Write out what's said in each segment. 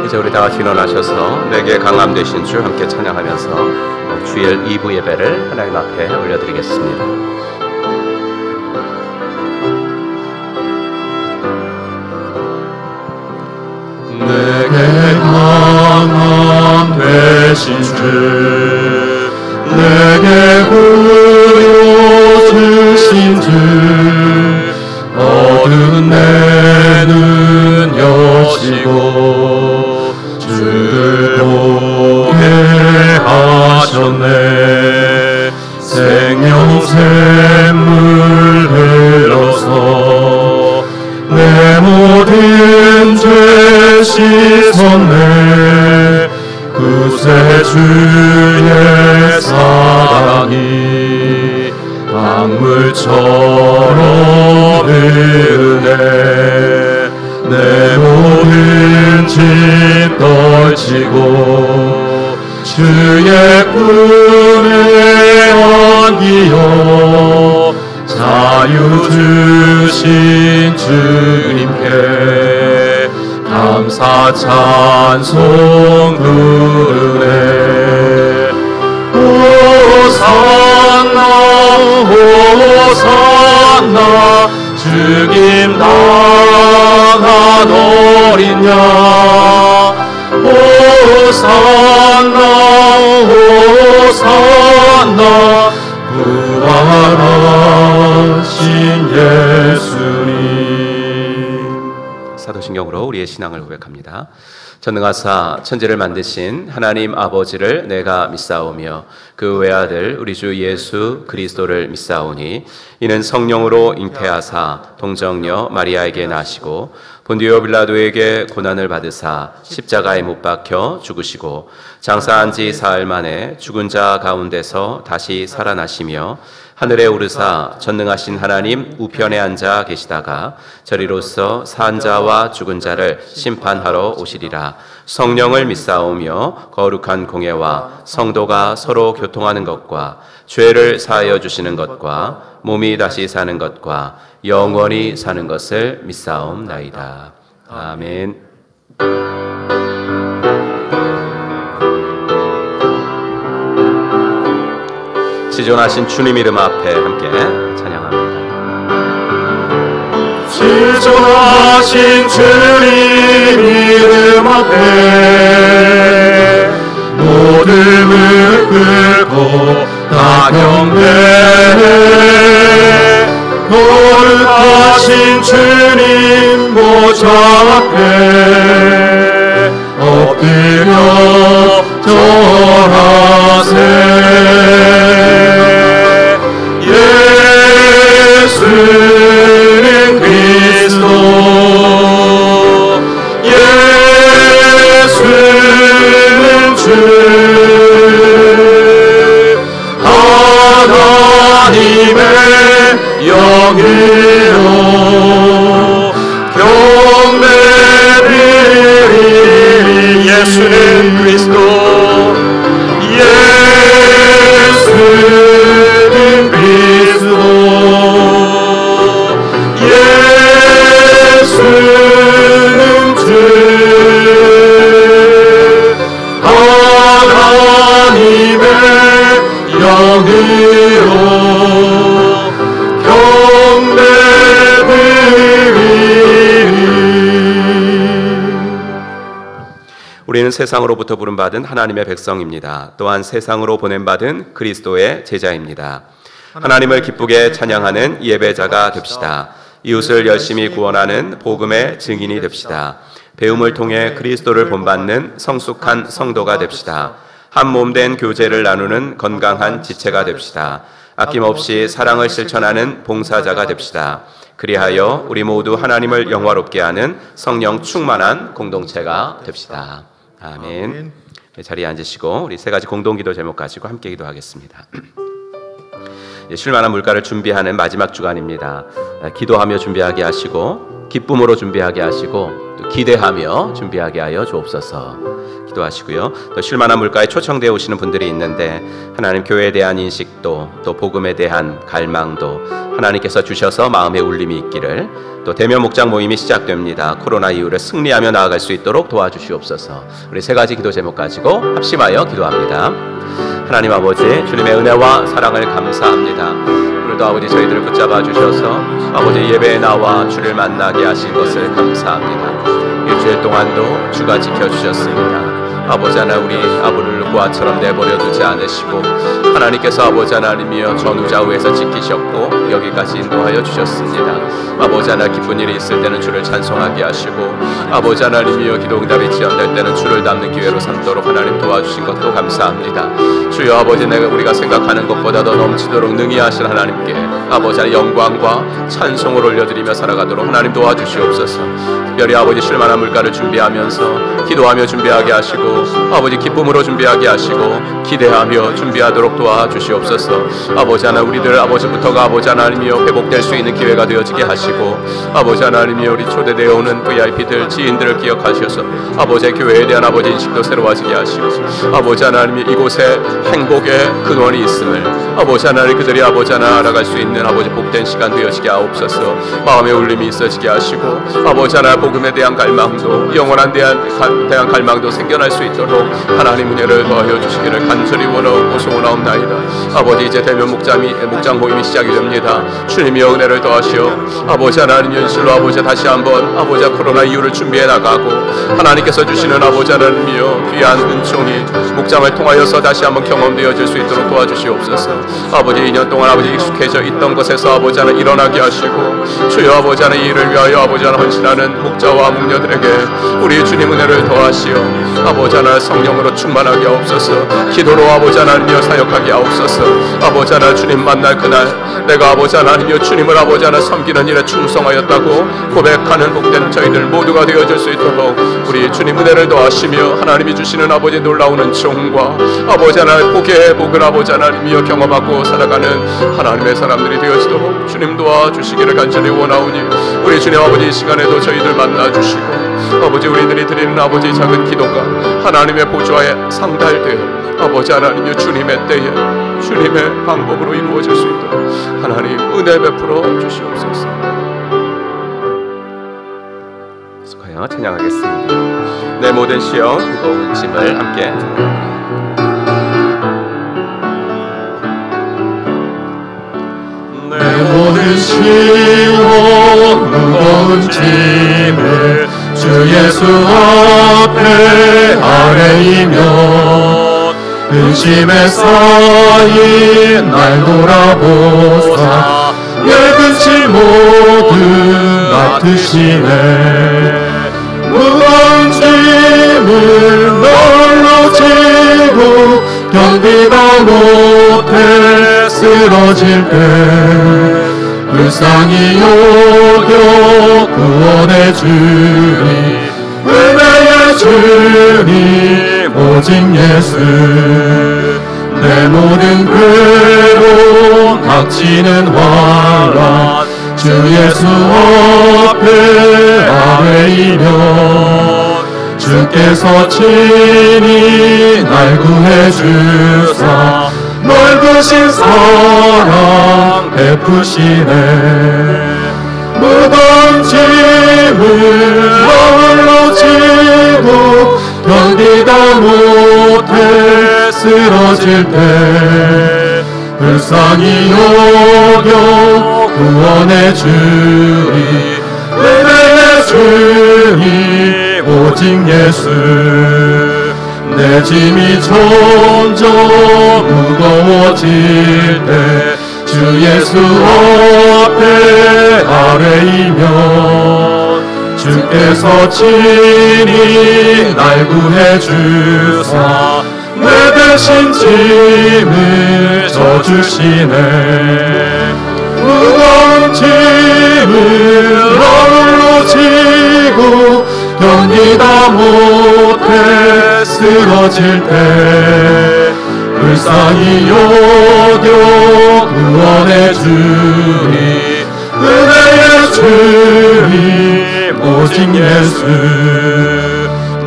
이제 우리 다 같이 일어나셔서 내게 강함 되신 주 함께 찬양하면서 주일 2부 예배를 하나님 앞에 올려드리겠습니다. 내게 강함 되신 주, 내게 구원 주신 주, 어두운 내 눈 여시고 주를 보게 하셨네. 생명샘물 흘러서 내 모든 죄 씻었네. 구세주의 사랑이 강물처럼 흐르네. 내 모든 짐 떨치고 주의 품에 안기어 자유 주신 주님께 감사 찬송 부르네. 호산나 호산나 죽임 당한 어린 양. 호산나 호산나 부활하신 예수님. 사도신경으로 우리의 신앙을 고백합니다. 전능하사 천지를 만드신 하나님 아버지를 내가 믿사오며 그 외아들 우리 주 예수 그리스도를 믿사오니 이는 성령으로 잉태하사 동정녀 마리아에게 나시고 본디오 빌라도에게 고난을 받으사 십자가에 못 박혀 죽으시고 장사한 지 사흘 만에 죽은 자 가운데서 다시 살아나시며 하늘에 오르사 전능하신 하나님 우편에 앉아 계시다가 저리로서 산 자와 죽은 자를 심판하러 오시리라. 성령을 믿사오며 거룩한 공예와 성도가 서로 교통하는 것과 죄를 사하여 주시는 것과 몸이 다시 사는 것과 영원히 사는 것을 믿사옵나이다. 아멘. 지존하신 주님 이름 앞에 함께 찬양합니다. 지존하신 주님 이름 앞에 모든 꿇고 다 경배해. 거룩하신 주님 보좌 앞에 엎드려 절하세. 예수는 그리스도, 예수는 주, 하나님의 영이요 경배드리리. 예수는 그리스도, 예수는 그리스도, 예수는 주, 하나님의 영이요 우리는 세상으로부터 부름받은 하나님의 백성입니다. 또한 세상으로 보냄받은 그리스도의 제자입니다. 하나님을 기쁘게 찬양하는 예배자가 됩시다. 이웃을 열심히 구원하는 복음의 증인이 됩시다. 배움을 통해 그리스도를 본받는 성숙한 성도가 됩시다. 한 몸된 교제를 나누는 건강한 지체가 됩시다. 아낌없이 사랑을 실천하는 봉사자가 됩시다. 그리하여 우리 모두 하나님을 영화롭게 하는 성령 충만한 공동체가 됩시다. 아멘. 자리에 앉으시고 우리 세 가지 공동기도 제목 가지고 함께 기도하겠습니다. 쉴만한 물가를 준비하는 마지막 주간입니다. 기도하며 준비하게 하시고 기쁨으로 준비하게 하시고 또 기대하며 준비하게 하여 주옵소서 기도하시고요. 또 쉴만한 물가에 초청되어 오시는 분들이 있는데 하나님 교회에 대한 인식도 또 복음에 대한 갈망도 하나님께서 주셔서 마음에 울림이 있기를 또 대면 목장 모임이 시작됩니다. 코로나 이후를 승리하며 나아갈 수 있도록 도와주시옵소서. 우리 세 가지 기도 제목 가지고 합심하여 기도합니다. 하나님 아버지 주님의 은혜와 사랑을 감사합니다. 오늘도 아버지 저희들을 붙잡아 주셔서 아버지 예배에 나와 주를 만나게 하신 것을 감사합니다. 일주일 동안도 주가 지켜주셨습니다. 아버지 하나 우리 아부를 고아처럼 내버려 두지 않으시고 하나님께서 아버지 하나님이여 전우좌우에서 지키셨고 여기까지 인도하여 주셨습니다. 아버지 하나 기쁜 일이 있을 때는 주를 찬송하게 하시고 아버지 하나님이여 기도응답이 지연될 때는 주를 담는 기회로 삼도록 하나님 도와주신 것도 감사합니다. 주여 아버지 내가 우리가 생각하는 것보다 더 넘치도록 능히 하실 하나님께 아버지 하나 영광과 찬송을 올려드리며 살아가도록 하나님 도와주시옵소서. 특별히 아버지 쉴만한 물가를 준비하면서 기도하며 준비하게 하시고 아버지 기쁨으로 준비하게 하시고 기대하며 준비하도록 도와주시옵소서. 아버지 하나 우리들 아버지부터가 아버지 하나님이여 회복될 수 있는 기회가 되어지게 하시고 아버지 하나님이여 우리 초대되어 오는 VIP들 지인들을 기억하셔서 아버지의 교회에 대한 아버지 인식도 새로워지게 하시고 아버지 하나님이 이곳에 행복의 근원이 있음을 아버지 하나님 그들이 아버지 하나 알아갈 수 있는 아버지 복된 시간 되어지게 하옵소서. 마음의 울림이 있어지게 하시고 아버지 하나 복음에 대한 갈망도 영원한 대한 갈망도 생겨날 수 있도록 하나님 은혜를 더하여 주시기를 간절히 원하옵고 소원하옵나이다. 아버지 이제 대면 목장 모임이 시작이 됩니다. 주님이 은혜를 더하시어 아버지 하나님 연실로 아버지 다시 한번 아버지 코로나 이후를 준비해 나가고 하나님께서 주시는 아버지 하나님이여 귀한 은총이 목장을 통하여서 다시 한번 경험되어질 수 있도록 도와주시옵소서. 아버지 2년 동안 아버지 익숙해져 있던 것에서 아버지 하나 일어나게 하시고 주여 아버지 하나 이 일을 위하여 아버지 하나 헌신하는 목자와 목녀들에게 우리 주님 은혜를 더하시어 아버지 하나 성령으로 충만하게 하옵소서. 기도로 아버지 하나님이여 사역하게 하옵소서. 아버지 하나 주님 만날 그날 내가 아버지 하나님이여 주님을 아버지 하나 섬기는 일에 충성하였다고 고백하는 복된 저희들 모두가 되어질 수 있도록 우리 주님 은혜를 더하시며 하나님이 주시는 아버지 놀라운 은총과 아버지 하나 복의 복을 아버지 하나님이여 경험하고 살아가는 하나님의 사람들이 되어지도록 주님 도와주시기를 간절히 원하오니 우리 주님 아버지 이 시간에도 저희들 만나주시고 아버지 우리들이 드리는 아버지 작은 기도가 하나님의 보좌에 상달되어 아버지 하나님의 주님의 때에 주님의 방법으로 이루어질 수 있도록 하나님 은혜 베풀어 주시옵소서. 계속하여 찬양하겠습니다. 내 모든 시험 무거운 짐을 함께 내 모든 시험 무거운 짐을 주 예수 앞에 아뢰이며 근심에 쌓인 날 돌아보사 늙은 짐 모두 맡으시네. 무거운 짐을 널로 지고 견디다 못해 쓰러질 때 불쌍히 여겨 구원해 주니 은혜의 주님 오직 예수. 내 모든 괴로움 닥치는 환란 주 예수 앞에 아뢰이면 주께서 친히 날 구해 주사 넓으신 사랑 베푸시네. 무거운 짐을 홀로 지고 견디다 못해 쓰러질 때 불쌍히 여겨 구원해 주리 은혜의 주님 오직 예수. 내 짐이 점점 무거워질 때 주 예수 앞에 아뢰이면 주께서 친히 날 구해 주사 내 대신 짐을 져주시네. 무거운 짐을 홀로 지고 견디다 못해 쓰러질 때 불쌍히 여겨 구원해 주니 은혜의 주님 오직 예수.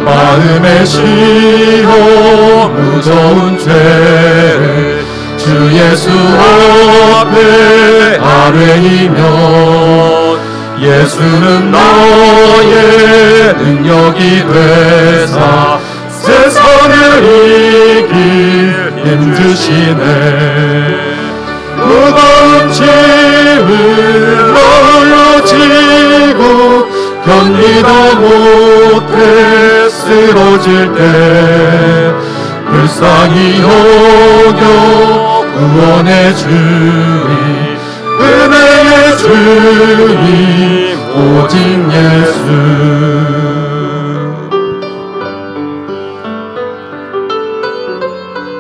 마음에 시험 무서운 죄를 주 예수 앞에 아뢰이면 예수는 너의 능력이 되사 세상을 이길 힘 주시네. 무거운 짐을 널로 지고 견디다 못해 쓰러질 때 불쌍히 여겨 구원의 주님 은혜의 주님 오직 예수.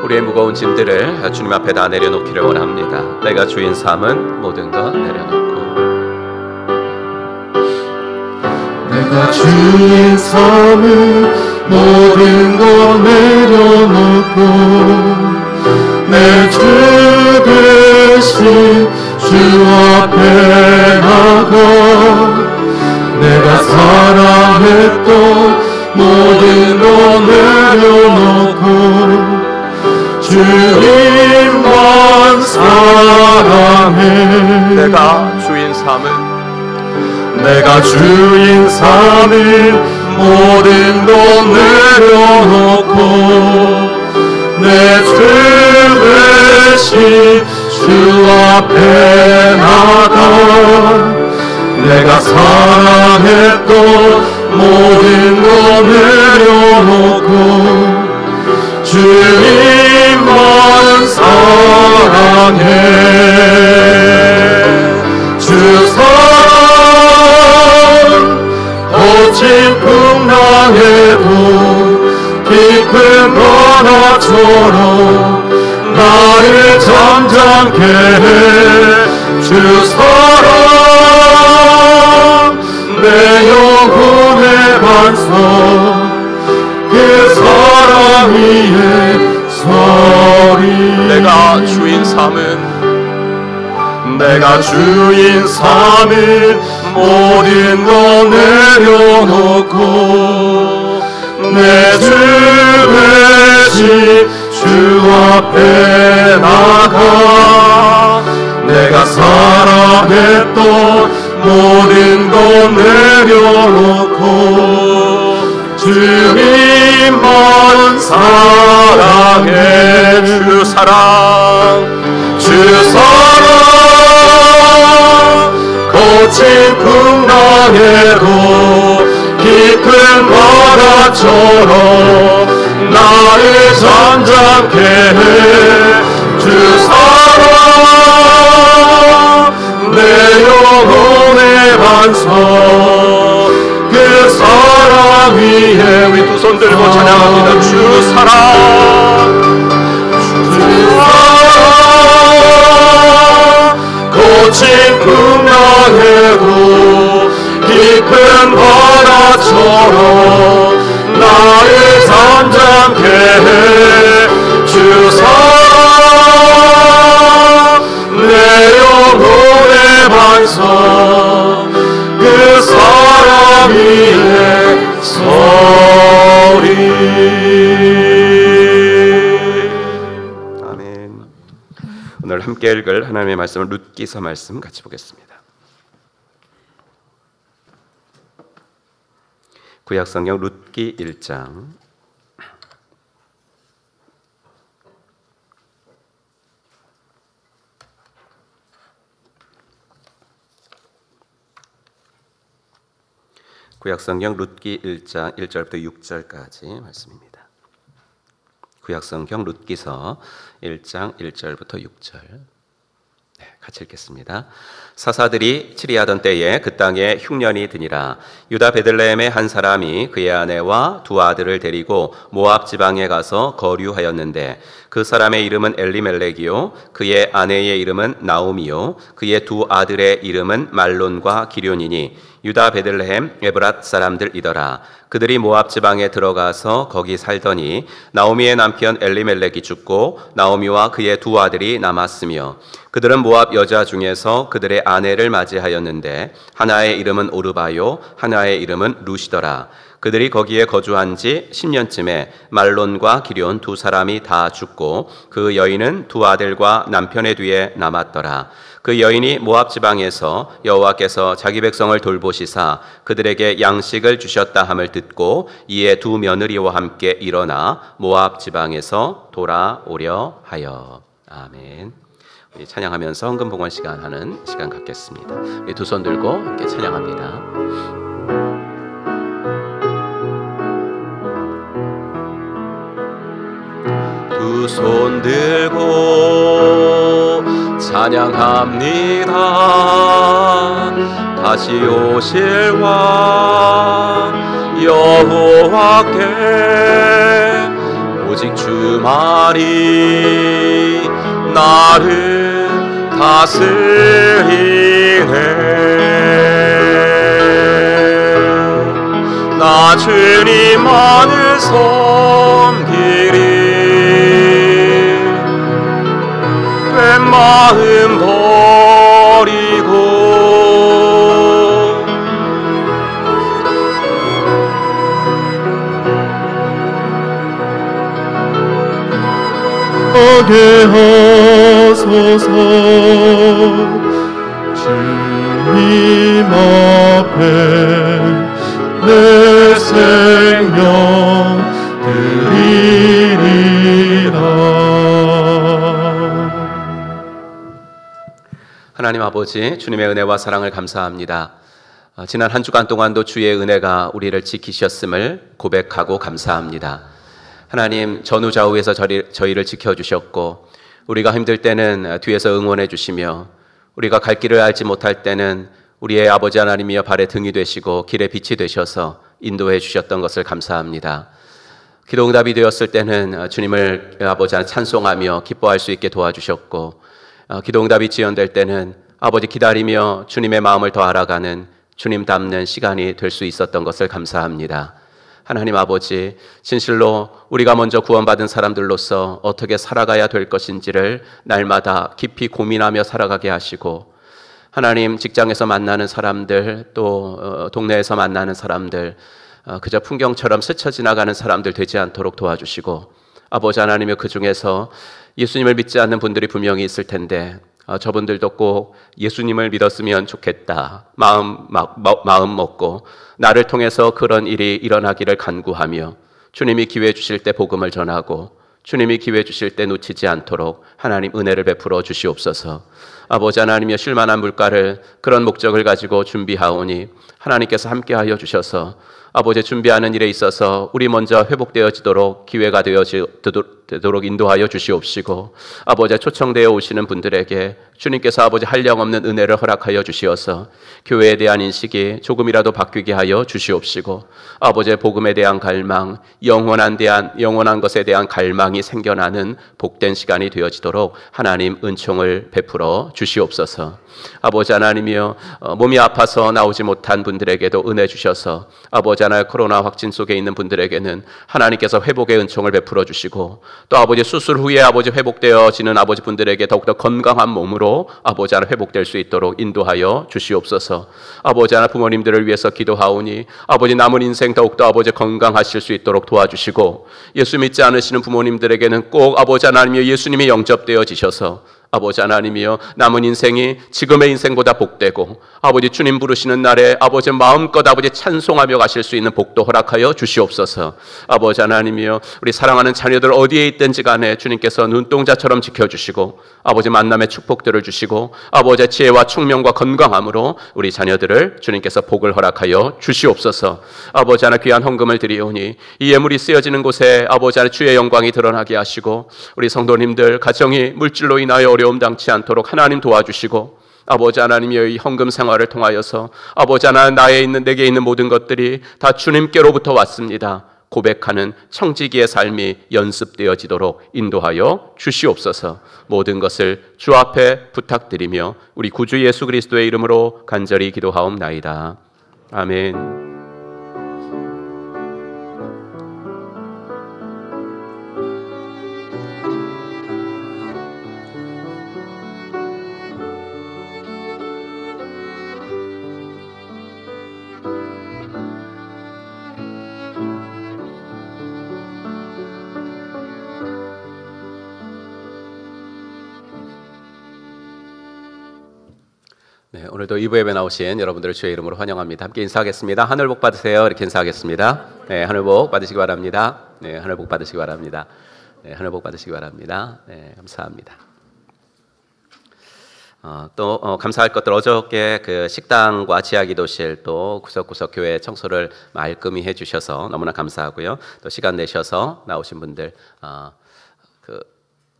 우리의 무거운 짐들을 주님 앞에 다 내려놓기를 원합니다. 내가 주인 삼은 모든 것 내려놓고 내가 주인 삼은 모든 것 내려놓고 내 주 대신 주 앞에 나가 내가 사랑했던 모든 것 내려놓고 주님만 사랑해. 내가 주인 삼은 모든 것 내려놓고 내 주 대신 주 앞에 나가 내가 사랑했던 모든 것 내려놓고 주님만 사랑해. 주 사랑 거친 풍랑에도 깊은 바다처럼 나를 잠잠케 해. 주 사랑 내 영혼의 반석 그 사랑 위에 서리. 내가 주인 삼은 모든 것 내려놓고 내 주 대신 주 앞에 나가 내가 사랑했던 모든 것 내려놓고 주님만 사랑해. 주 사랑 거친 풍랑에도 깊은 바다처럼 나를 잠잠케 해. 주 사랑 내 영혼의 반석 그 사랑 위에 우리 두 손 들고 찬양합니다. 주 사랑 거친 풍랑에도 깊은 바다처럼 나를 잠잠케 해. 주 사랑 내 영혼의 반석 그 사랑 위에 서리. 오늘 함께 읽을 하나님의 말씀은 룻기서 말씀 같이 보겠습니다. 구약성경 룻기 1장 구약성경 룻기 1장 1절부터 6절까지 말씀입니다. 구약성경 룻기서 1장 1절부터 6절 같이 읽겠습니다. 사사들이 치리하던 때에 그 땅에 흉년이 드니라. 유다 베들레헴의 한 사람이 그의 아내와 두 아들을 데리고 모압 지방에 가서 거류하였는데 그 사람의 이름은 엘리멜렉이요 그의 아내의 이름은 나오미요 그의 두 아들의 이름은 말론과 기럐이니 유다 베들레헴 에브랏 사람들이더라. 그들이 모압 지방에 들어가서 거기 살더니 나오미의 남편 엘리멜렉이 죽고 나오미와 그의 두 아들이 남았으며 그들은 모압 여자 중에서 그들의 아내를 맞이하였는데 하나의 이름은 오르바요 하나의 이름은 루시더라. 그들이 거기에 거주한 지 10년쯤에 말론과 기럧 두 사람이 다 죽고 그 여인은 두 아들과 남편의 뒤에 남았더라. 그 여인이 모압 지방에서 여호와께서 자기 백성을 돌보시사 그들에게 양식을 주셨다 함을 듣고 이에 두 며느리와 함께 일어나 모압 지방에서 돌아오려 하여. 아멘. 우리 찬양하면서 헌금 봉헌 시간 하는 시간 갖겠습니다. 우리 두 손 들고 함께 찬양합니다. 두 손 들고 찬양합니다. 다시 오실 왕 여호와께 오직 주만이 나를 다스리네. 나 주님만을 섬기리. 마음 버리고 하게 하소서. 주님 앞에 내 생명 드리리라. 하나님 아버지, 주님의 은혜와 사랑을 감사합니다. 지난 한 주간 동안도 주의 은혜가 우리를 지키셨음을 고백하고 감사합니다. 하나님, 전후좌우에서 저희를 지켜주셨고 우리가 힘들 때는 뒤에서 응원해 주시며 우리가 갈 길을 알지 못할 때는 우리의 아버지 하나님이여 발의 등이 되시고 길의 빛이 되셔서 인도해 주셨던 것을 감사합니다. 기도응답이 되었을 때는 주님을 아버지 하나님 찬송하며 기뻐할 수 있게 도와주셨고 기도응답이 지연될 때는 아버지 기다리며 주님의 마음을 더 알아가는 주님 닮는 시간이 될 수 있었던 것을 감사합니다. 하나님 아버지, 진실로 우리가 먼저 구원받은 사람들로서 어떻게 살아가야 될 것인지를 날마다 깊이 고민하며 살아가게 하시고 하나님, 직장에서 만나는 사람들 또 동네에서 만나는 사람들 그저 풍경처럼 스쳐 지나가는 사람들 되지 않도록 도와주시고 아버지 하나님의 그 중에서 예수님을 믿지 않는 분들이 분명히 있을 텐데 저분들도 꼭 예수님을 믿었으면 좋겠다 마음 먹고 나를 통해서 그런 일이 일어나기를 간구하며 주님이 기회 주실 때 복음을 전하고 주님이 기회 주실 때 놓치지 않도록 하나님 은혜를 베풀어 주시옵소서. 아버지 하나님의 쉴만한 물가를 그런 목적을 가지고 준비하오니 하나님께서 함께하여 주셔서 아버지 준비하는 일에 있어서 우리 먼저 회복되어지도록 기회가 되도록 인도하여 주시옵시고 아버지 초청되어 오시는 분들에게 주님께서 아버지 한량없는 은혜를 허락하여 주시어서 교회에 대한 인식이 조금이라도 바뀌게 하여 주시옵시고 아버지의 복음에 대한 갈망, 영원한 것에 대한 갈망이 생겨나는 복된 시간이 되어지도록 하나님 은총을 베풀어 주시옵소서. 아버지 하나님이여 몸이 아파서 나오지 못한 분들에게도 은혜 주셔서 아버지 하나님 코로나 확진 속에 있는 분들에게는 하나님께서 회복의 은총을 베풀어 주시고 또 아버지 수술 후에 아버지 회복되어지는 아버지 분들에게 더욱더 건강한 몸으로 아버지 하나님 회복될 수 있도록 인도하여 주시옵소서. 아버지 하나님 부모님들을 위해서 기도하오니 아버지 남은 인생 더욱더 아버지 건강하실 수 있도록 도와주시고 예수 믿지 않으시는 부모님들에게는 꼭 아버지 하나님이여 예수님이 영접되어지셔서 아버지 하나님이여 남은 인생이 지금의 인생보다 복되고 아버지 주님 부르시는 날에 아버지 마음껏 아버지 찬송하며 가실 수 있는 복도 허락하여 주시옵소서. 아버지 하나님이여 우리 사랑하는 자녀들 어디에 있든지 간에 주님께서 눈동자처럼 지켜주시고 아버지 만남의 축복들을 주시고 아버지의 지혜와 총명과 건강함으로 우리 자녀들을 주님께서 복을 허락하여 주시옵소서. 아버지 하나 귀한 헌금을 드리오니 이 예물이 쓰여지는 곳에 아버지 하나 주의 영광이 드러나게 하시고 우리 성도님들 가정이 물질로 인하여 어려움 당치 않도록 하나님 도와주시고 아버지 하나님의 이 헌금 생활을 통하여서 아버지 하나 내게 있는 모든 것들이 다 주님께로부터 왔습니다 고백하는 청지기의 삶이 연습되어지도록 인도하여 주시옵소서. 모든 것을 주 앞에 부탁드리며 우리 구주 예수 그리스도의 이름으로 간절히 기도하옵나이다. 아멘. 네, 오늘도 2부 예배 나오신 여러분들을 주의 이름으로 환영합니다. 함께 인사하겠습니다. 하늘 복 받으세요. 이렇게 인사하겠습니다. 네, 하늘 복 받으시기 바랍니다. 네, 하늘 복 받으시기 바랍니다. 네, 하늘 복 받으시기 바랍니다. 네, 감사합니다. 또 감사할 것들, 어저께 그 식당과 지하기도실 또 구석구석 교회 청소를 말끔히 해주셔서 너무나 감사하고요. 또 시간 내셔서 나오신 분들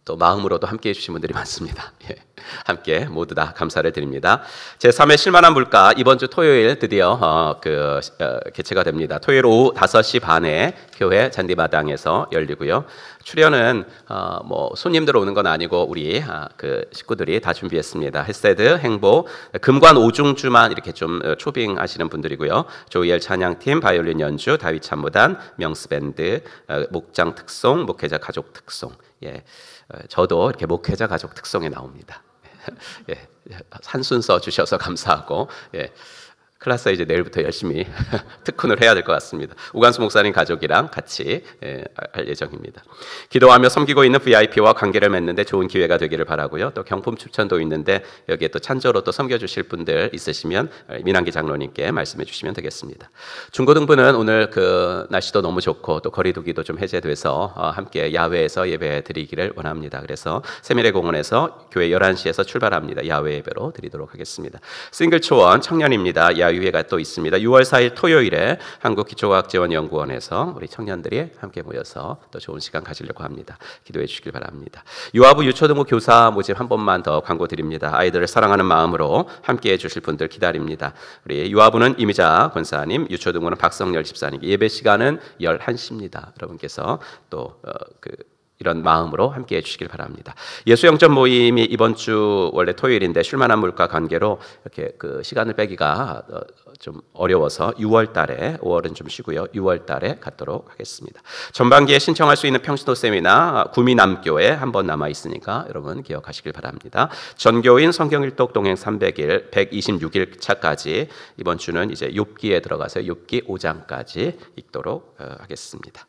또 마음으로도 함께 해주신 분들이 많습니다. 예, 함께 모두 다 감사를 드립니다. 제3회 실만한 물가 이번 주 토요일 드디어 개최가 됩니다. 토요일 오후 5시 반에 교회 잔디마당에서 열리고요. 출연은 뭐 손님들 오는 건 아니고 우리 그 식구들이 다 준비했습니다. 헬세드, 행복, 금관 오중주만 이렇게 좀 초빙하시는 분들이고요. 조이엘 찬양팀, 바이올린 연주, 다윗 찬무단, 명스밴드, 목장 특송, 목회자 가족 특송. 예, 저도 이렇게 목회자 가족 특송에 나옵니다. 예, 한 순서 주셔서 감사하고, 예, 클라스 이제 내일부터 열심히 특훈을 해야 될 것 같습니다. 우간수 목사님 가족이랑 같이 할 예정입니다. 기도하며 섬기고 있는 VIP와 관계를 맺는데 좋은 기회가 되기를 바라고요. 또 경품 추천도 있는데 여기에 또 찬조로 또 섬겨주실 분들 있으시면 민한기 장로님께 말씀해 주시면 되겠습니다. 중고등부는 오늘 그 날씨도 너무 좋고 또 거리두기도 좀 해제돼서 함께 야외에서 예배 드리기를 원합니다. 그래서 세미래 공원에서 교회 11시에서 출발합니다. 야외 예배로 드리도록 하겠습니다. 싱글 초원 청년입니다. 야유회가 또 있습니다. 6월 4일 토요일에 한국기초과학지원연구원에서 우리 청년들이 함께 모여서 또 좋은 시간 가지려고 합니다. 기도해 주시길 바랍니다. 유아부 유초등부 교사 모집 한 번만 더 광고 드립니다. 아이들을 사랑하는 마음으로 함께 해주실 분들 기다립니다. 우리 유아부는 이미자 권사님, 유초등부는 박성열 집사님. 예배 시간은 11시입니다. 여러분께서 또 이런 마음으로 함께 해주시길 바랍니다. 예수영점 모임이 이번 주 원래 토요일인데 쉴만한 물가 관계로 이렇게 그 시간을 빼기가 좀 어려워서 6월 달에, 5월은 좀 쉬고요. 6월 달에 갖도록 하겠습니다. 전반기에 신청할 수 있는 평신도 세미나 구미남교에 한 번 남아 있으니까 여러분 기억하시길 바랍니다. 전교인 성경일독 동행 300일, 126일 차까지 이번 주는 이제 욥기에 들어가서 욥기 5장까지 읽도록 하겠습니다.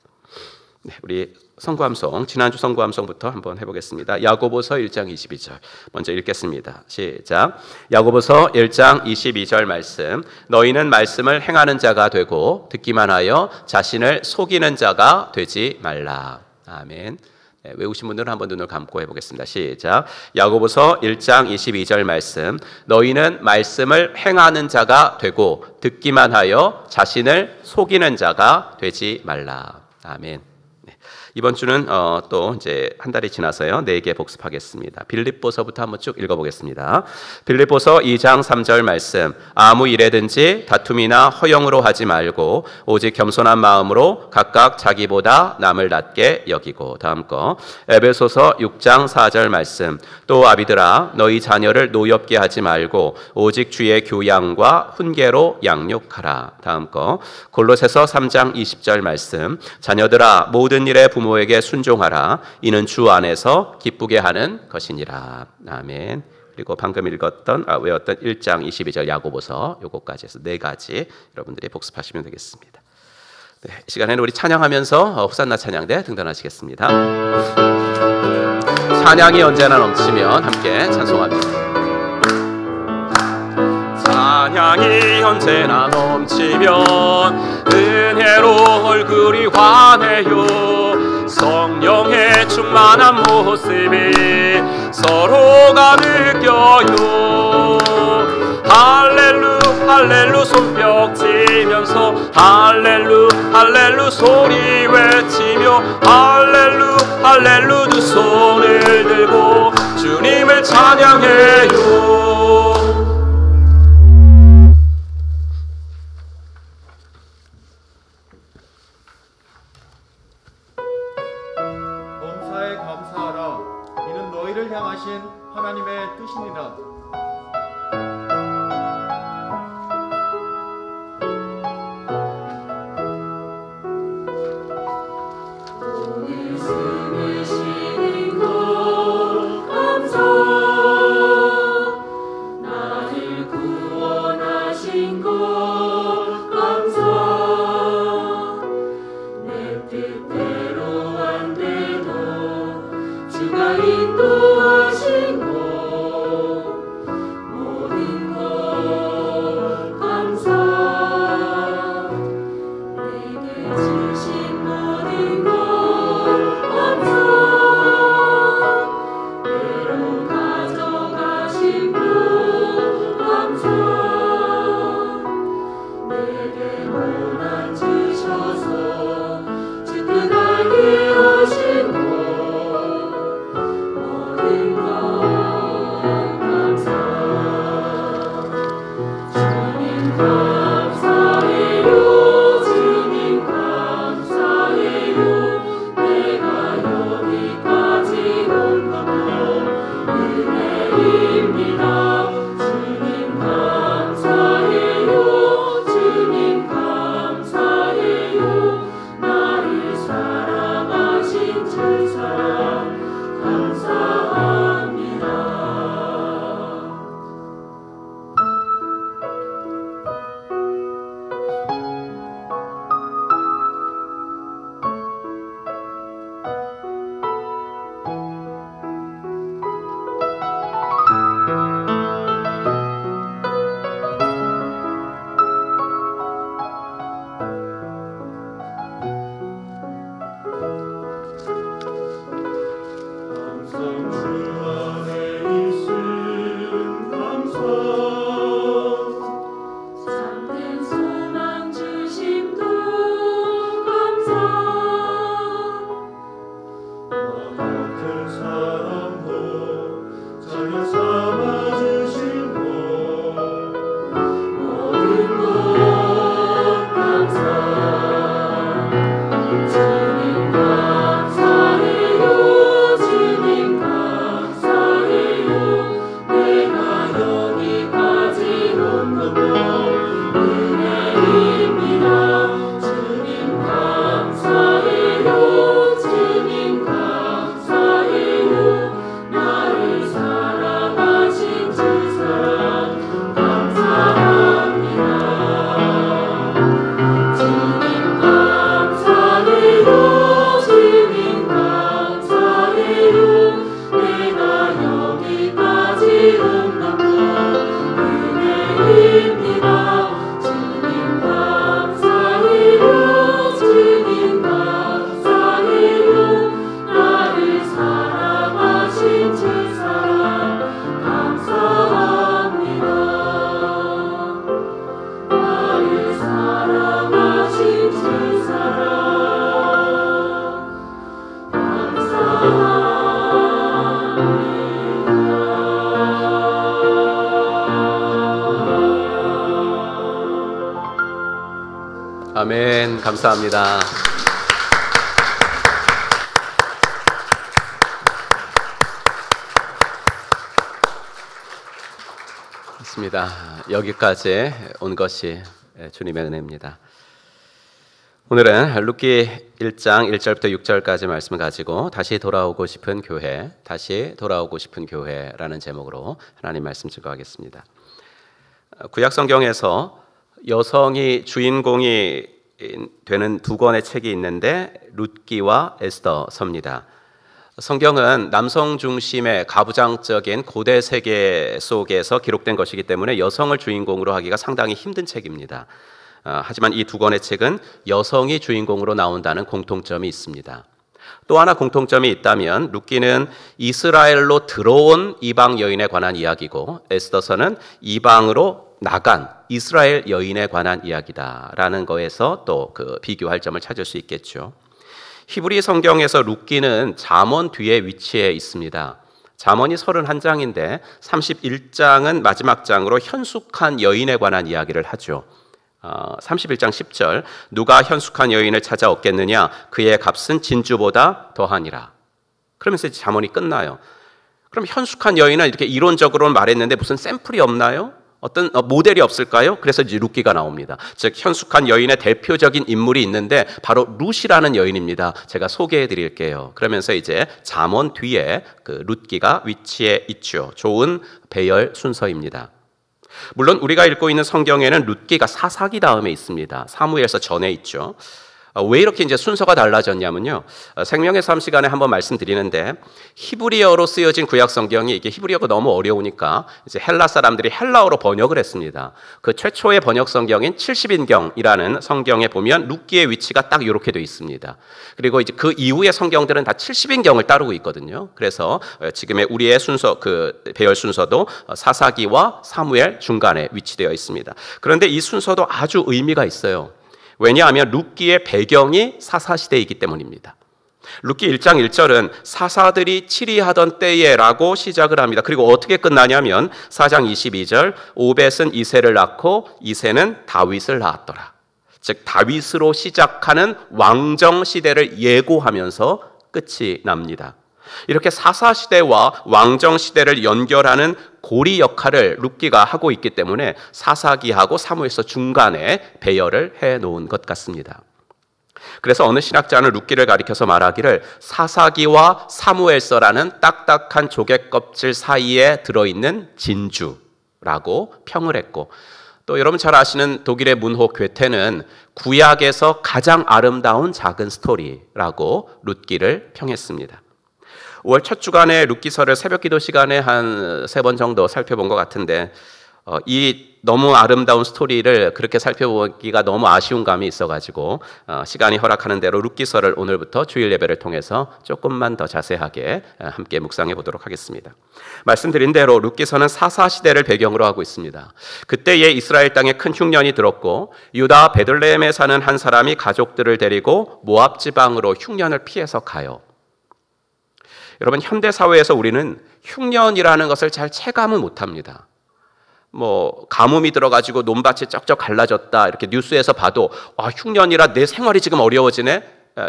네, 우리 선구함송, 지난주 선구함송부터 한번 해보겠습니다. 야고보서 1장 22절 먼저 읽겠습니다. 시작. 야고보서 1장 22절 말씀. 너희는 말씀을 행하는 자가 되고 듣기만 하여 자신을 속이는 자가 되지 말라. 아멘. 네, 외우신 분들은 한번 눈을 감고 해보겠습니다. 시작. 야고보서 1장 22절 말씀. 너희는 말씀을 행하는 자가 되고 듣기만 하여 자신을 속이는 자가 되지 말라. 아멘. 이번 주는 또 이제 한 달이 지나서요. 4개 복습하겠습니다. 빌립보서부터 한번 쭉 읽어보겠습니다. 빌립보서 2장 3절 말씀. 아무 일에든지 다툼이나 허영으로 하지 말고 오직 겸손한 마음으로 각각 자기보다 남을 낮게 여기고. 다음 거. 에베소서 6장 4절 말씀. 또 아비들아 너희 자녀를 노엽게 하지 말고 오직 주의 교양과 훈계로 양육하라. 다음 거. 골로새서 3장 20절 말씀. 자녀들아 모든 일에 부모에게 순종하라. 이는 주 안에서 기쁘게 하는 것이니라. 아멘. 그리고 방금 외웠던 1장 22절 야고보서 요거까지 해서 4가지 여러분들이 복습하시면 되겠습니다. 네, 이 시간에는 우리 찬양하면서 호산나 찬양대 등단하시겠습니다. 찬양이 언제나 넘치면 함께 찬송합니다. 찬양이 언제나 넘치면 은혜로 얼굴이 환해요. 성령의 충만한 모습이 서로가 느껴요. 할렐루 할렐루 손뼉 치면서 할렐루 할렐루 소리 외치며 할렐루 할렐루 두 손을 들고 주님을 찬양해요. 향하신 하나님의 뜻이니라. 아멘. 감사합니다. 있습니다. 여기까지 온 것이 주님의 은혜입니다. 오늘은 룻기 1장 1절부터 6절까지 말씀을 가지고 다시 돌아오고 싶은 교회라는 제목으로 하나님 말씀 증거하겠습니다. 구약 성경에서 여성이 주인공이 되는 두 권의 책이 있는데 룻기와 에스더서입니다. 성경은 남성 중심의 가부장적인 고대 세계 속에서 기록된 것이기 때문에 여성을 주인공으로 하기가 상당히 힘든 책입니다. 하지만 이 두 권의 책은 여성이 주인공으로 나온다는 공통점이 있습니다. 또 하나 공통점이 있다면 룻기는 이스라엘로 들어온 이방 여인에 관한 이야기고 에스더서는 이방으로 나간 이스라엘 여인에 관한 이야기다라는 거에서 또 그 비교할 점을 찾을 수 있겠죠. 히브리 성경에서 룻기는 잠언 뒤에 위치해 있습니다. 잠언이 31장인데 31장은 마지막 장으로 현숙한 여인에 관한 이야기를 하죠. 31장 10절 누가 현숙한 여인을 찾아 얻겠느냐 그의 값은 진주보다 더하니라. 그러면서 잠언이 끝나요. 그럼 현숙한 여인은 이렇게 이론적으로 말했는데 무슨 샘플이 없나요? 어떤 모델이 없을까요? 그래서 이제 룻기가 나옵니다. 즉 현숙한 여인의 대표적인 인물이 있는데 바로 룻이라는 여인입니다. 제가 소개해 드릴게요. 그러면서 이제 잠언 뒤에 그 룻기가 위치해 있죠. 좋은 배열 순서입니다. 물론 우리가 읽고 있는 성경에는 룻기가 사사기 다음에 있습니다. 사무엘서 전에 있죠. 왜 이렇게 이제 순서가 달라졌냐면요. 생명의 삶 시간에 한번 말씀드리는데 히브리어로 쓰여진 구약 성경이 이게 히브리어가 너무 어려우니까 이제 헬라 사람들이 헬라어로 번역을 했습니다. 그 최초의 번역 성경인 70인경이라는 성경에 보면 룻기의 위치가 딱 이렇게 되어 있습니다. 그리고 이제 그 이후의 성경들은 다 70인경을 따르고 있거든요. 그래서 지금의 우리의 순서, 그 배열 순서도 사사기와 사무엘 중간에 위치되어 있습니다. 그런데 이 순서도 아주 의미가 있어요. 왜냐하면 룻기의 배경이 사사시대이기 때문입니다. 룻기 1장 1절은 사사들이 치리하던 때에라고 시작을 합니다. 그리고 어떻게 끝나냐면 4장 22절 오벳은 이새를 낳고 이새는 다윗을 낳았더라. 즉 다윗으로 시작하는 왕정 시대를 예고하면서 끝이 납니다. 이렇게 사사시대와 왕정시대를 연결하는 고리 역할을 룻기가 하고 있기 때문에 사사기하고 사무엘서 중간에 배열을 해놓은 것 같습니다. 그래서 어느 신학자는 룻기를 가리켜서 말하기를 사사기와 사무엘서라는 딱딱한 조개껍질 사이에 들어있는 진주라고 평을 했고, 또 여러분 잘 아시는 독일의 문호 괴테는 구약에서 가장 아름다운 작은 스토리라고 룻기를 평했습니다. 5월 첫 주간에 룻기서를 새벽 기도 시간에 한 3번 정도 살펴본 것 같은데 이 너무 아름다운 스토리를 그렇게 살펴보기가 너무 아쉬운 감이 있어가지고 시간이 허락하는 대로 룻기서를 오늘부터 주일 예배를 통해서 조금만 더 자세하게 함께 묵상해 보도록 하겠습니다. 말씀드린 대로 룻기서는 사사시대를 배경으로 하고 있습니다. 그때에 이스라엘 땅에 큰 흉년이 들었고 유다 베들레헴에 사는 한 사람이 가족들을 데리고 모압 지방으로 흉년을 피해서 가요. 여러분 현대 사회에서 우리는 흉년이라는 것을 잘 체감을 못합니다. 가뭄이 들어가지고 논밭이 쩍쩍 갈라졌다 이렇게 뉴스에서 봐도 흉년이라 내 생활이 지금 어려워지네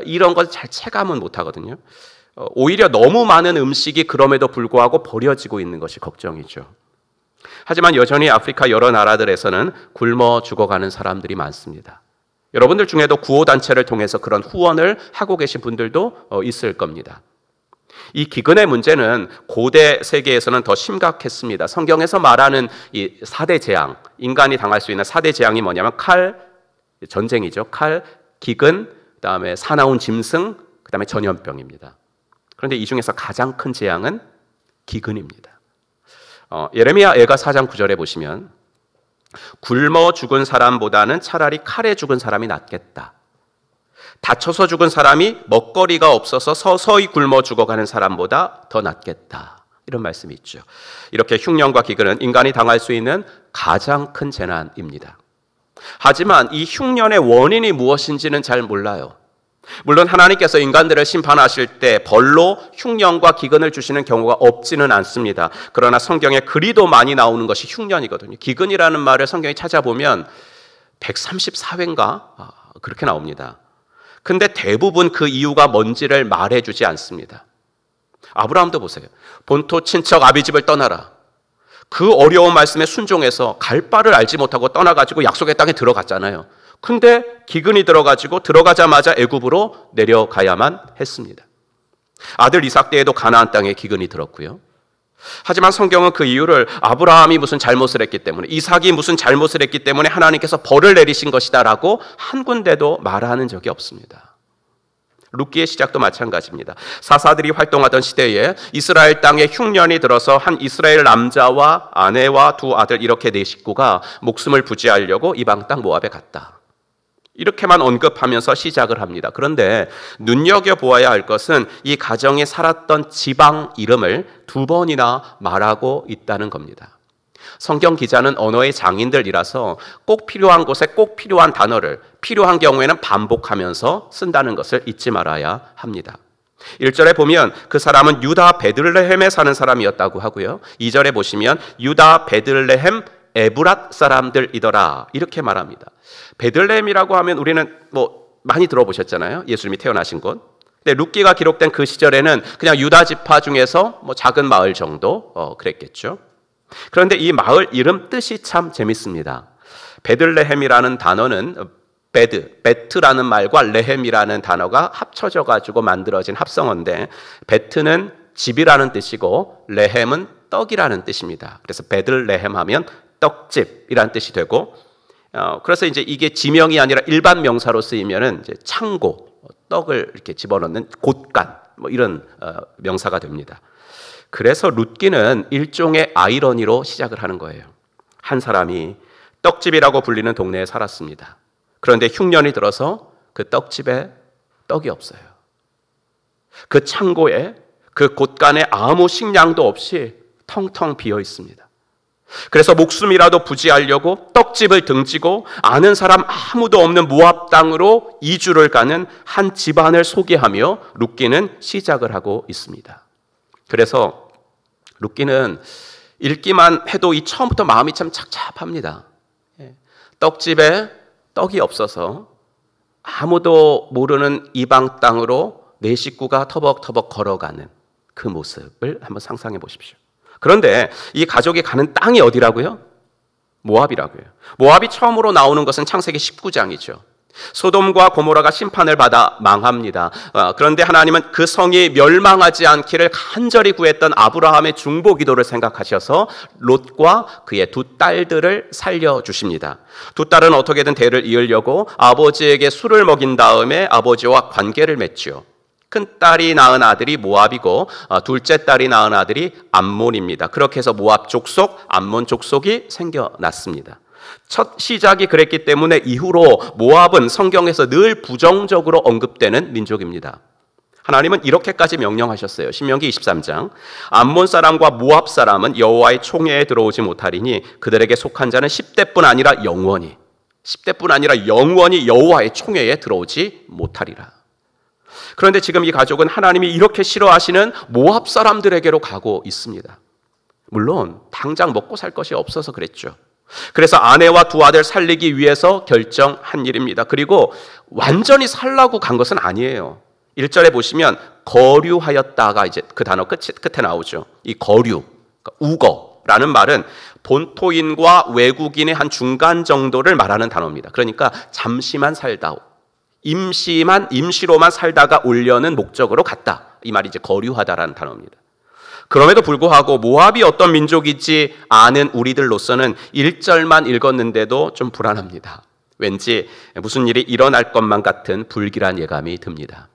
이런 걸 잘 체감은 못하거든요. 오히려 너무 많은 음식이 그럼에도 불구하고 버려지고 있는 것이 걱정이죠. 하지만 여전히 아프리카 여러 나라들에서는 굶어 죽어가는 사람들이 많습니다. 여러분들 중에도 구호단체를 통해서 그런 후원을 하고 계신 분들도 있을 겁니다. 이 기근의 문제는 고대 세계에서는 더 심각했습니다. 성경에서 말하는 이 4대 재앙, 인간이 당할 수 있는 4대 재앙이 뭐냐면 전쟁이죠. 칼, 기근, 그다음에 사나운 짐승, 그다음에 전염병입니다. 그런데 이 중에서 가장 큰 재앙은 기근입니다. 예레미야 애가 4장 9절에 보시면 굶어 죽은 사람보다는 차라리 칼에 죽은 사람이 낫겠다. 다쳐서 죽은 사람이 먹거리가 없어서 서서히 굶어 죽어가는 사람보다 더 낫겠다. 이런 말씀이 있죠. 이렇게 흉년과 기근은 인간이 당할 수 있는 가장 큰 재난입니다. 하지만 이 흉년의 원인이 무엇인지는 잘 몰라요. 물론 하나님께서 인간들을 심판하실 때 벌로 흉년과 기근을 주시는 경우가 없지는 않습니다. 그러나 성경에 그리도 많이 나오는 것이 흉년이거든요. 기근이라는 말을 성경에 찾아보면 134회인가? 그렇게 나옵니다. 근데 대부분 그 이유가 뭔지를 말해주지 않습니다. 아브라함도 보세요. 본토 친척 아비집을 떠나라. 그 어려운 말씀에 순종해서 갈 바를 알지 못하고 떠나가지고 약속의 땅에 들어갔잖아요. 근데 기근이 들어가지고 들어가자마자 애굽으로 내려가야만 했습니다. 아들 이삭 때에도 가나안 땅에 기근이 들었고요. 하지만 성경은 그 이유를 아브라함이 무슨 잘못을 했기 때문에 이삭이 무슨 잘못을 했기 때문에 하나님께서 벌을 내리신 것이다 라고 한 군데도 말하는 적이 없습니다. 룻기의 시작도 마찬가지입니다. 사사들이 활동하던 시대에 이스라엘 땅에 흉년이 들어서 한 이스라엘 남자와 아내와 두 아들 이렇게 네 식구가 목숨을 부지하려고 이방 땅 모압에 갔다. 이렇게만 언급하면서 시작을 합니다. 그런데 눈여겨보아야 할 것은 이 가정에 살았던 지방 이름을 2번이나 말하고 있다는 겁니다. 성경 기자는 언어의 장인들이라서 꼭 필요한 곳에 꼭 필요한 단어를 필요한 경우에는 반복하면서 쓴다는 것을 잊지 말아야 합니다. 1절에 보면 그 사람은 유다 베들레헴에 사는 사람이었다고 하고요. 2절에 보시면 유다 베들레헴 에브랏 사람들이더라 이렇게 말합니다. 베들레헴이라고 하면 우리는 많이 들어보셨잖아요. 예수님이 태어나신 곳. 근데 룻기가 기록된 그 시절에는 그냥 유다 지파 중에서 작은 마을 정도 그랬겠죠. 그런데 이 마을 이름 뜻이 참 재밌습니다. 베들레헴이라는 단어는 베트라는 말과 레헴이라는 단어가 합쳐져 가지고 만들어진 합성어인데 베트는 집이라는 뜻이고 레헴은 떡이라는 뜻입니다. 그래서 베들레헴 하면 떡집이라는 뜻이 되고 그래서 이제 이게 지명이 아니라 일반 명사로 쓰이면은 이제 창고, 떡을 이렇게 집어넣는 곳간, 뭐 이런 명사가 됩니다. 그래서 룻기는 일종의 아이러니로 시작을 하는 거예요. 한 사람이 떡집이라고 불리는 동네에 살았습니다. 그런데 흉년이 들어서 그 떡집에 떡이 없어요. 그 창고에, 그 곳간에 아무 식량도 없이 텅텅 비어 있습니다. 그래서 목숨이라도 부지하려고 떡집을 등지고 아는 사람 아무도 없는 모압 땅으로 이주를 가는 한 집안을 소개하며 룻기는 시작을 하고 있습니다. 그래서 룻기는 읽기만 해도 이 처음부터 마음이 참 착잡합니다. 떡집에 떡이 없어서 아무도 모르는 이방 땅으로 내 식구가 터벅터벅 걸어가는 그 모습을 한번 상상해 보십시오. 그런데 이 가족이 가는 땅이 어디라고요? 모압이라고요. 모압이 처음으로 나오는 것은 창세기 19장이죠. 소돔과 고모라가 심판을 받아 망합니다. 그런데 하나님은 그 성이 멸망하지 않기를 간절히 구했던 아브라함의 중보 기도를 생각하셔서 롯과 그의 두 딸들을 살려주십니다. 두 딸은 어떻게든 대를 이으려고 아버지에게 술을 먹인 다음에 아버지와 관계를 맺죠. 큰 딸이 낳은 아들이 모압이고 둘째 딸이 낳은 아들이 암몬입니다. 그렇게 해서 모압 족속, 암몬 족속이 생겨났습니다. 첫 시작이 그랬기 때문에 이후로 모압은 성경에서 늘 부정적으로 언급되는 민족입니다. 하나님은 이렇게까지 명령하셨어요. 신명기 23장 암몬 사람과 모압 사람은 여호와의 총회에 들어오지 못하리니 그들에게 속한 자는 10대뿐 아니라 영원히 여호와의 총회에 들어오지 못하리라. 그런데 지금 이 가족은 하나님이 이렇게 싫어하시는 모압 사람들에게로 가고 있습니다. 물론 당장 먹고 살 것이 없어서 그랬죠. 그래서 아내와 두 아들 살리기 위해서 결정한 일입니다. 그리고 완전히 살라고 간 것은 아니에요. 1절에 보시면 거류하였다가 이제 그 단어 끝에 나오죠. 이 거류, 우거라는 말은 본토인과 외국인의 한 중간 정도를 말하는 단어입니다. 그러니까 잠시만 살다, 임시로만 살다가 오려는 목적으로 갔다. 이 말이 이제 거류하다라는 단어입니다. 그럼에도 불구하고 모압이 어떤 민족인지 아는 우리들로서는 1절만 읽었는데도 좀 불안합니다. 왠지 무슨 일이 일어날 것만 같은 불길한 예감이 듭니다.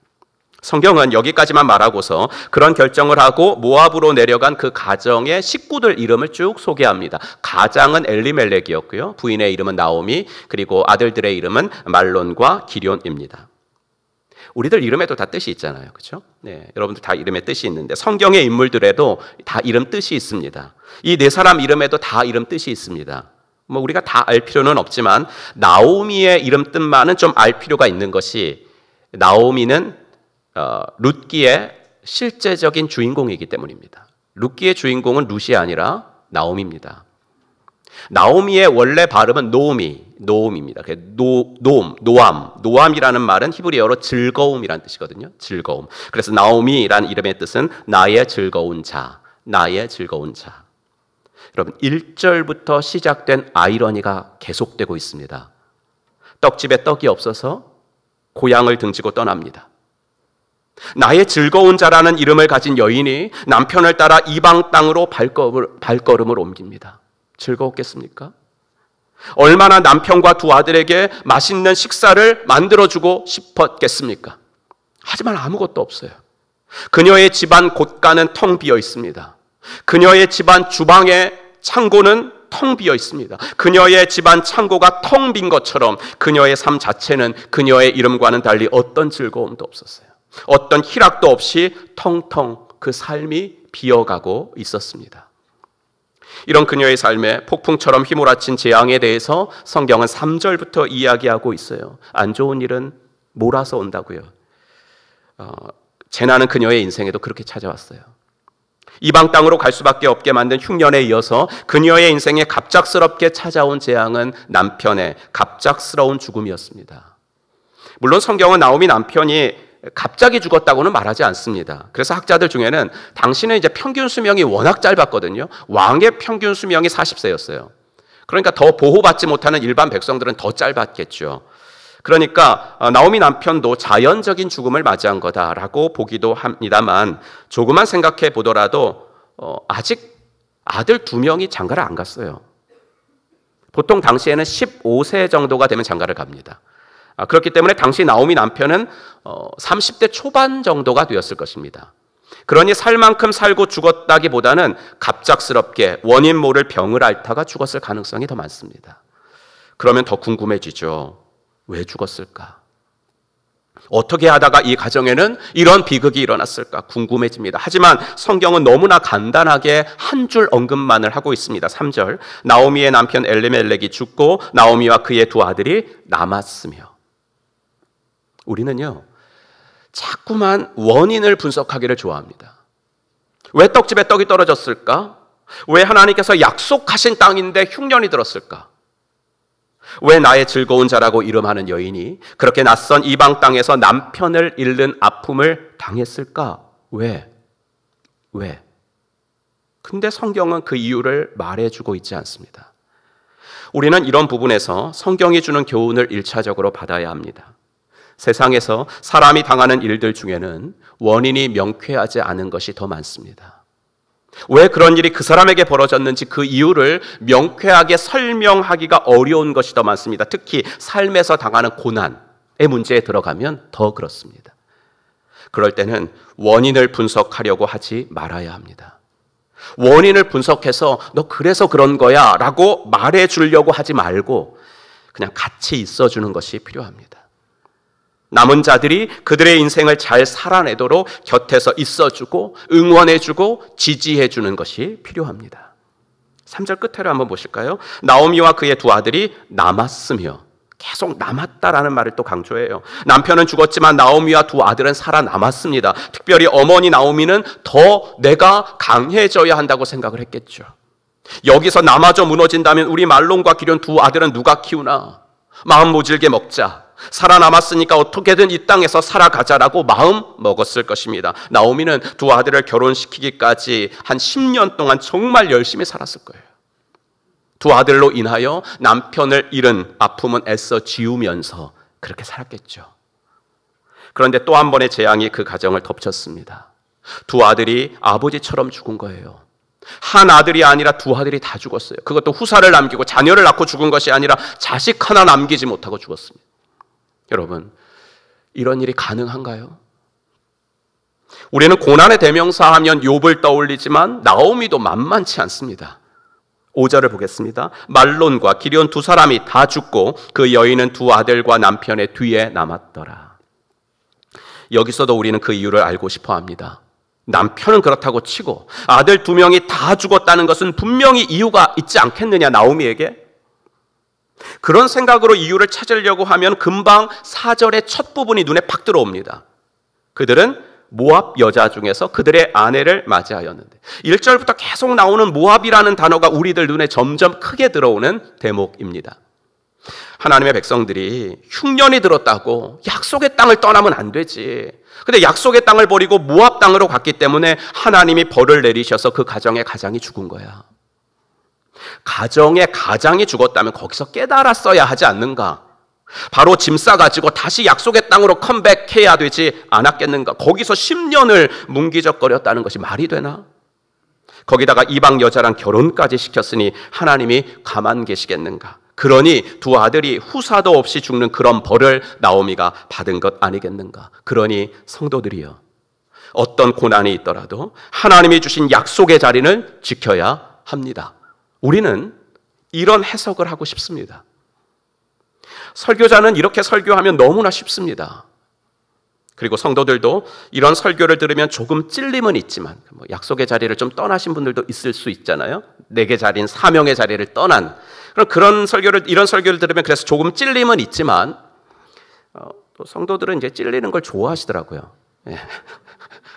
성경은 여기까지만 말하고서 그런 결정을 하고 모압으로 내려간 그 가정의 식구들 이름을 쭉 소개합니다. 가장은 엘리멜렉이었고요. 부인의 이름은 나오미, 그리고 아들들의 이름은 말론과 기럧입니다. 우리들 이름에도 다 뜻이 있잖아요. 그렇죠? 네, 여러분들 다 이름에 뜻이 있는데 성경의 인물들에도 다 이름 뜻이 있습니다. 이 네 사람 이름에도 다 이름 뜻이 있습니다. 뭐 우리가 다 알 필요는 없지만 나오미의 이름 뜻만은 좀 알 필요가 있는 것이 나오미는 룻기의 실제적인 주인공이기 때문입니다. 룻기의 주인공은 룻이 아니라 나오미입니다. 나오미의 원래 발음은 노음입니다. 노암이라는 말은 히브리어로 즐거움이라는 뜻이거든요. 즐거움. 그래서 나오미라는 이름의 뜻은 나의 즐거운 자. 여러분 1절부터 시작된 아이러니가 계속되고 있습니다. 떡집에 떡이 없어서 고향을 등지고 떠납니다. 나의 즐거운 자라는 이름을 가진 여인이 남편을 따라 이방 땅으로 발걸음을 옮깁니다. 즐거웠겠습니까? 얼마나 남편과 두 아들에게 맛있는 식사를 만들어주고 싶었겠습니까? 하지만 아무것도 없어요. 그녀의 집안 곳간은 텅 비어 있습니다. 그녀의 집안 주방의 창고는 텅 비어 있습니다. 그녀의 집안 창고가 텅 빈 것처럼 그녀의 삶 자체는 그녀의 이름과는 달리 어떤 즐거움도 없었어요. 어떤 희락도 없이 텅텅 그 삶이 비어가고 있었습니다. 이런 그녀의 삶에 폭풍처럼 휘몰아친 재앙에 대해서 성경은 3절부터 이야기하고 있어요. 안 좋은 일은 몰아서 온다고요. 재난은 그녀의 인생에도 그렇게 찾아왔어요. 이방 땅으로 갈 수밖에 없게 만든 흉년에 이어서 그녀의 인생에 갑작스럽게 찾아온 재앙은 남편의 갑작스러운 죽음이었습니다. 물론 성경은 나오미 남편이 갑자기 죽었다고는 말하지 않습니다. 그래서 학자들 중에는 당신의 이제 평균 수명이 워낙 짧았거든요. 왕의 평균 수명이 40세였어요. 그러니까 더 보호받지 못하는 일반 백성들은 더 짧았겠죠. 그러니까 나오미 남편도 자연적인 죽음을 맞이한 거다라고 보기도 합니다만 조금만 생각해 보더라도 아직 아들 2명이 장가를 안 갔어요. 보통 당시에는 15세 정도가 되면 장가를 갑니다. 그렇기 때문에 당시 나오미 남편은 30대 초반 정도가 되었을 것입니다. 그러니 살 만큼 살고 죽었다기보다는 갑작스럽게 원인 모를 병을 앓다가 죽었을 가능성이 더 많습니다. 그러면 더 궁금해지죠. 왜 죽었을까? 어떻게 하다가 이 가정에는 이런 비극이 일어났을까 궁금해집니다. 하지만 성경은 너무나 간단하게 한 줄 언급만을 하고 있습니다. 3절, 나오미의 남편 엘리멜렉이 죽고 나오미와 그의 두 아들이 남았으며. 우리는요, 자꾸만 원인을 분석하기를 좋아합니다. 왜 떡집에 떡이 떨어졌을까? 왜 하나님께서 약속하신 땅인데 흉년이 들었을까? 왜 나의 즐거운 자라고 이름하는 여인이 그렇게 낯선 이방 땅에서 남편을 잃는 아픔을 당했을까? 왜? 근데 성경은 그 이유를 말해주고 있지 않습니다. 우리는 이런 부분에서 성경이 주는 교훈을 1차적으로 받아야 합니다. 세상에서 사람이 당하는 일들 중에는 원인이 명쾌하지 않은 것이 더 많습니다. 왜 그런 일이 그 사람에게 벌어졌는지 그 이유를 명쾌하게 설명하기가 어려운 것이 더 많습니다. 특히 삶에서 당하는 고난의 문제에 들어가면 더 그렇습니다. 그럴 때는 원인을 분석하려고 하지 말아야 합니다. 원인을 분석해서 너 그래서 그런 거야 라고 말해주려고 하지 말고 그냥 같이 있어주는 것이 필요합니다. 남은 자들이 그들의 인생을 잘 살아내도록 곁에서 있어주고 응원해주고 지지해주는 것이 필요합니다. 3절 끝으로 한번 보실까요? 나오미와 그의 두 아들이 남았으며, 계속 남았다라는 말을 또 강조해요. 남편은 죽었지만 나오미와 두 아들은 살아남았습니다. 특별히 어머니 나오미는 더 내가 강해져야 한다고 생각을 했겠죠. 여기서 나마저 무너진다면 우리 말론과 기련 두 아들은 누가 키우나? 마음 모질게 먹자. 살아남았으니까 어떻게든 이 땅에서 살아가자라고 마음 먹었을 것입니다. 나오미는 두 아들을 결혼시키기까지 한 10년 동안 정말 열심히 살았을 거예요. 두 아들로 인하여 남편을 잃은 아픔은 애써 지우면서 그렇게 살았겠죠. 그런데 또 한 번의 재앙이 그 가정을 덮쳤습니다. 두 아들이 아버지처럼 죽은 거예요. 한 아들이 아니라 두 아들이 다 죽었어요. 그것도 후사를 남기고 자녀를 낳고 죽은 것이 아니라 자식 하나 남기지 못하고 죽었습니다. 여러분, 이런 일이 가능한가요? 우리는 고난의 대명사 하면 욥을 떠올리지만 나오미도 만만치 않습니다. 5절을 보겠습니다. 말론과 기럧 두 사람이 다 죽고 그 여인은 두 아들과 남편의 뒤에 남았더라. 여기서도 우리는 그 이유를 알고 싶어 합니다. 남편은 그렇다고 치고 아들 두 명이 다 죽었다는 것은 분명히 이유가 있지 않겠느냐, 나오미에게? 그런 생각으로 이유를 찾으려고 하면 금방 4절의 첫 부분이 눈에 팍 들어옵니다. 그들은 모압 여자 중에서 그들의 아내를 맞이하였는데, 1절부터 계속 나오는 모압이라는 단어가 우리들 눈에 점점 크게 들어오는 대목입니다. 하나님의 백성들이 흉년이 들었다고 약속의 땅을 떠나면 안 되지. 근데 약속의 땅을 버리고 모압 땅으로 갔기 때문에 하나님이 벌을 내리셔서 그 가정의 가장이 죽은 거야. 가정의 가장이 죽었다면 거기서 깨달았어야 하지 않는가? 바로 짐 싸가지고 다시 약속의 땅으로 컴백해야 되지 않았겠는가? 거기서 10년을 뭉기적거렸다는 것이 말이 되나? 거기다가 이방 여자랑 결혼까지 시켰으니 하나님이 가만 계시겠는가? 그러니 두 아들이 후사도 없이 죽는 그런 벌을 나오미가 받은 것 아니겠는가? 그러니 성도들이여, 어떤 고난이 있더라도 하나님이 주신 약속의 자리는 지켜야 합니다. 우리는 이런 해석을 하고 싶습니다. 설교자는 이렇게 설교하면 너무나 쉽습니다. 그리고 성도들도 이런 설교를 들으면 조금 찔림은 있지만, 약속의 자리를 좀 떠나신 분들도 있을 수 있잖아요. 내게 자리인 사명의 자리를 떠난 이런 설교를 들으면 그래서 조금 찔림은 있지만, 또 성도들은 이제 찔리는 걸 좋아하시더라고요.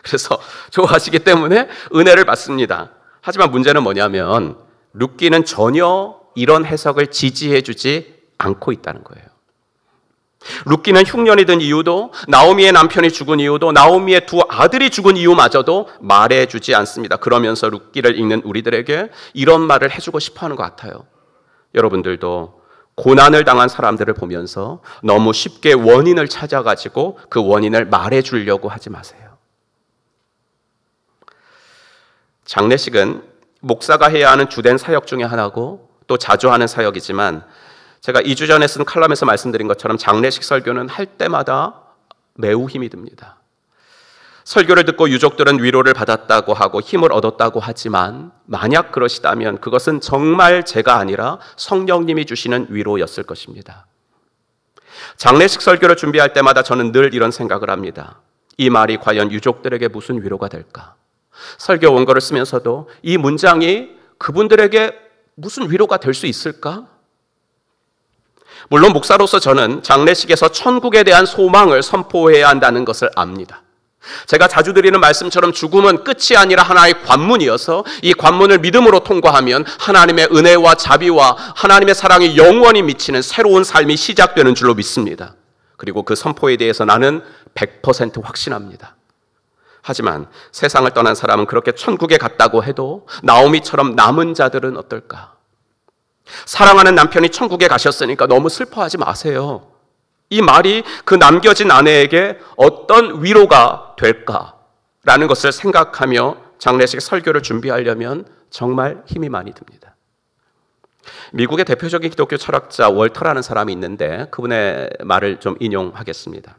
그래서 좋아하시기 때문에 은혜를 받습니다. 하지만 문제는 뭐냐면 룻기는 전혀 이런 해석을 지지해주지 않고 있다는 거예요. 룻기는 흉년이 든 이유도, 나오미의 남편이 죽은 이유도, 나오미의 두 아들이 죽은 이유마저도 말해주지 않습니다. 그러면서 룻기를 읽는 우리들에게 이런 말을 해주고 싶어하는 것 같아요. 여러분들도 고난을 당한 사람들을 보면서 너무 쉽게 원인을 찾아가지고 그 원인을 말해주려고 하지 마세요. 장례식은 목사가 해야 하는 주된 사역 중에 하나고 또 자주 하는 사역이지만 제가 2주 전에 쓴 칼럼에서 말씀드린 것처럼 장례식 설교는 할 때마다 매우 힘이 듭니다. 설교를 듣고 유족들은 위로를 받았다고 하고 힘을 얻었다고 하지만 만약 그러시다면 그것은 정말 제가 아니라 성령님이 주시는 위로였을 것입니다. 장례식 설교를 준비할 때마다 저는 늘 이런 생각을 합니다. 이 말이 과연 유족들에게 무슨 위로가 될까? 설교 원고를 쓰면서도 이 문장이 그분들에게 무슨 위로가 될 수 있을까? 물론 목사로서 저는 장례식에서 천국에 대한 소망을 선포해야 한다는 것을 압니다. 제가 자주 드리는 말씀처럼 죽음은 끝이 아니라 하나의 관문이어서 이 관문을 믿음으로 통과하면 하나님의 은혜와 자비와 하나님의 사랑이 영원히 미치는 새로운 삶이 시작되는 줄로 믿습니다. 그리고 그 선포에 대해서 나는 100% 확신합니다. 하지만 세상을 떠난 사람은 그렇게 천국에 갔다고 해도 나오미처럼 남은 자들은 어떨까? 사랑하는 남편이 천국에 가셨으니까 너무 슬퍼하지 마세요. 이 말이 그 남겨진 아내에게 어떤 위로가 될까라는 것을 생각하며 장례식 설교를 준비하려면 정말 힘이 많이 듭니다. 미국의 대표적인 기독교 철학자 월터라는 사람이 있는데 그분의 말을 좀 인용하겠습니다.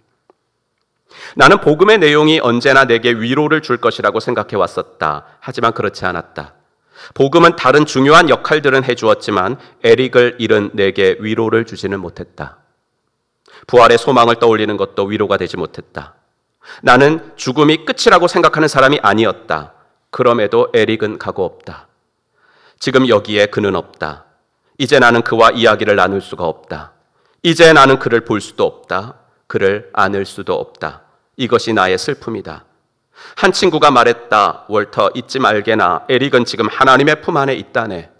나는 복음의 내용이 언제나 내게 위로를 줄 것이라고 생각해 왔었다. 하지만 그렇지 않았다. 복음은 다른 중요한 역할들은 해주었지만 에릭을 잃은 내게 위로를 주지는 못했다. 부활의 소망을 떠올리는 것도 위로가 되지 못했다. 나는 죽음이 끝이라고 생각하는 사람이 아니었다. 그럼에도 에릭은 가고 없다. 지금 여기에 그는 없다. 이제 나는 그와 이야기를 나눌 수가 없다. 이제 나는 그를 볼 수도 없다. 그를 안을 수도 없다. 이것이 나의 슬픔이다. 한 친구가 말했다. 월터, 잊지 말게나 에릭은 지금 하나님의 품 안에 있다네.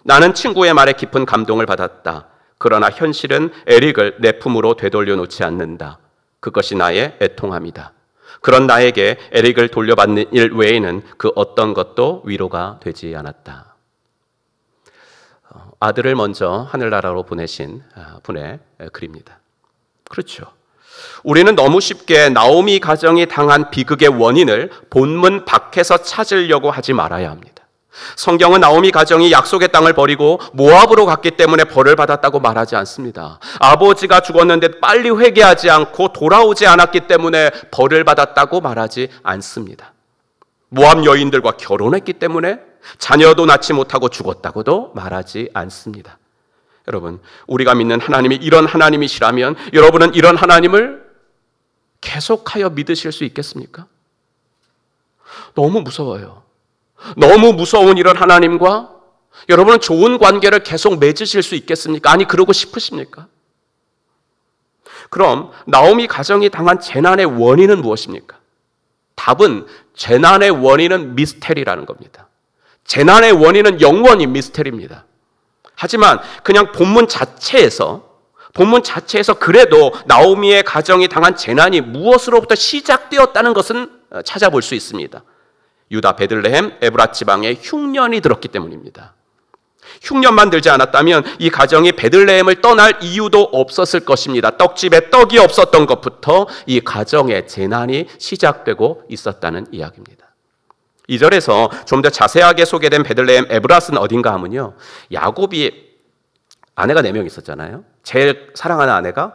나는 친구의 말에 깊은 감동을 받았다. 그러나 현실은 에릭을 내 품으로 되돌려 놓지 않는다. 그것이 나의 애통함이다. 그런 나에게 에릭을 돌려받는 일 외에는 그 어떤 것도 위로가 되지 않았다. 아들을 먼저 하늘나라로 보내신 분의 글입니다. 그렇죠. 우리는 너무 쉽게 나오미 가정이 당한 비극의 원인을 본문 밖에서 찾으려고 하지 말아야 합니다. 성경은 나오미 가정이 약속의 땅을 버리고 모압으로 갔기 때문에 벌을 받았다고 말하지 않습니다. 아버지가 죽었는데 빨리 회개하지 않고 돌아오지 않았기 때문에 벌을 받았다고 말하지 않습니다. 모압 여인들과 결혼했기 때문에 자녀도 낳지 못하고 죽었다고도 말하지 않습니다. 여러분, 우리가 믿는 하나님이 이런 하나님이시라면 여러분은 이런 하나님을 계속하여 믿으실 수 있겠습니까? 너무 무서워요. 너무 무서운 이런 하나님과 여러분은 좋은 관계를 계속 맺으실 수 있겠습니까? 아니, 그러고 싶으십니까? 그럼 나오미 가정이 당한 재난의 원인은 무엇입니까? 답은 재난의 원인은 미스테리라는 겁니다. 재난의 원인은 영원히 미스테리입니다. 하지만 그냥 본문 자체에서 그래도 나오미의 가정이 당한 재난이 무엇으로부터 시작되었다는 것은 찾아볼 수 있습니다. 유다 베들레헴 에브랏 지방에 흉년이 들었기 때문입니다. 흉년만 들지 않았다면 이 가정이 베들레헴을 떠날 이유도 없었을 것입니다. 떡집에 떡이 없었던 것부터 이 가정의 재난이 시작되고 있었다는 이야기입니다. 2절에서 좀 더 자세하게 소개된 베들레헴 에브랏은 어딘가 하면요, 야곱이 아내가 4명 있었잖아요. 제일 사랑하는 아내가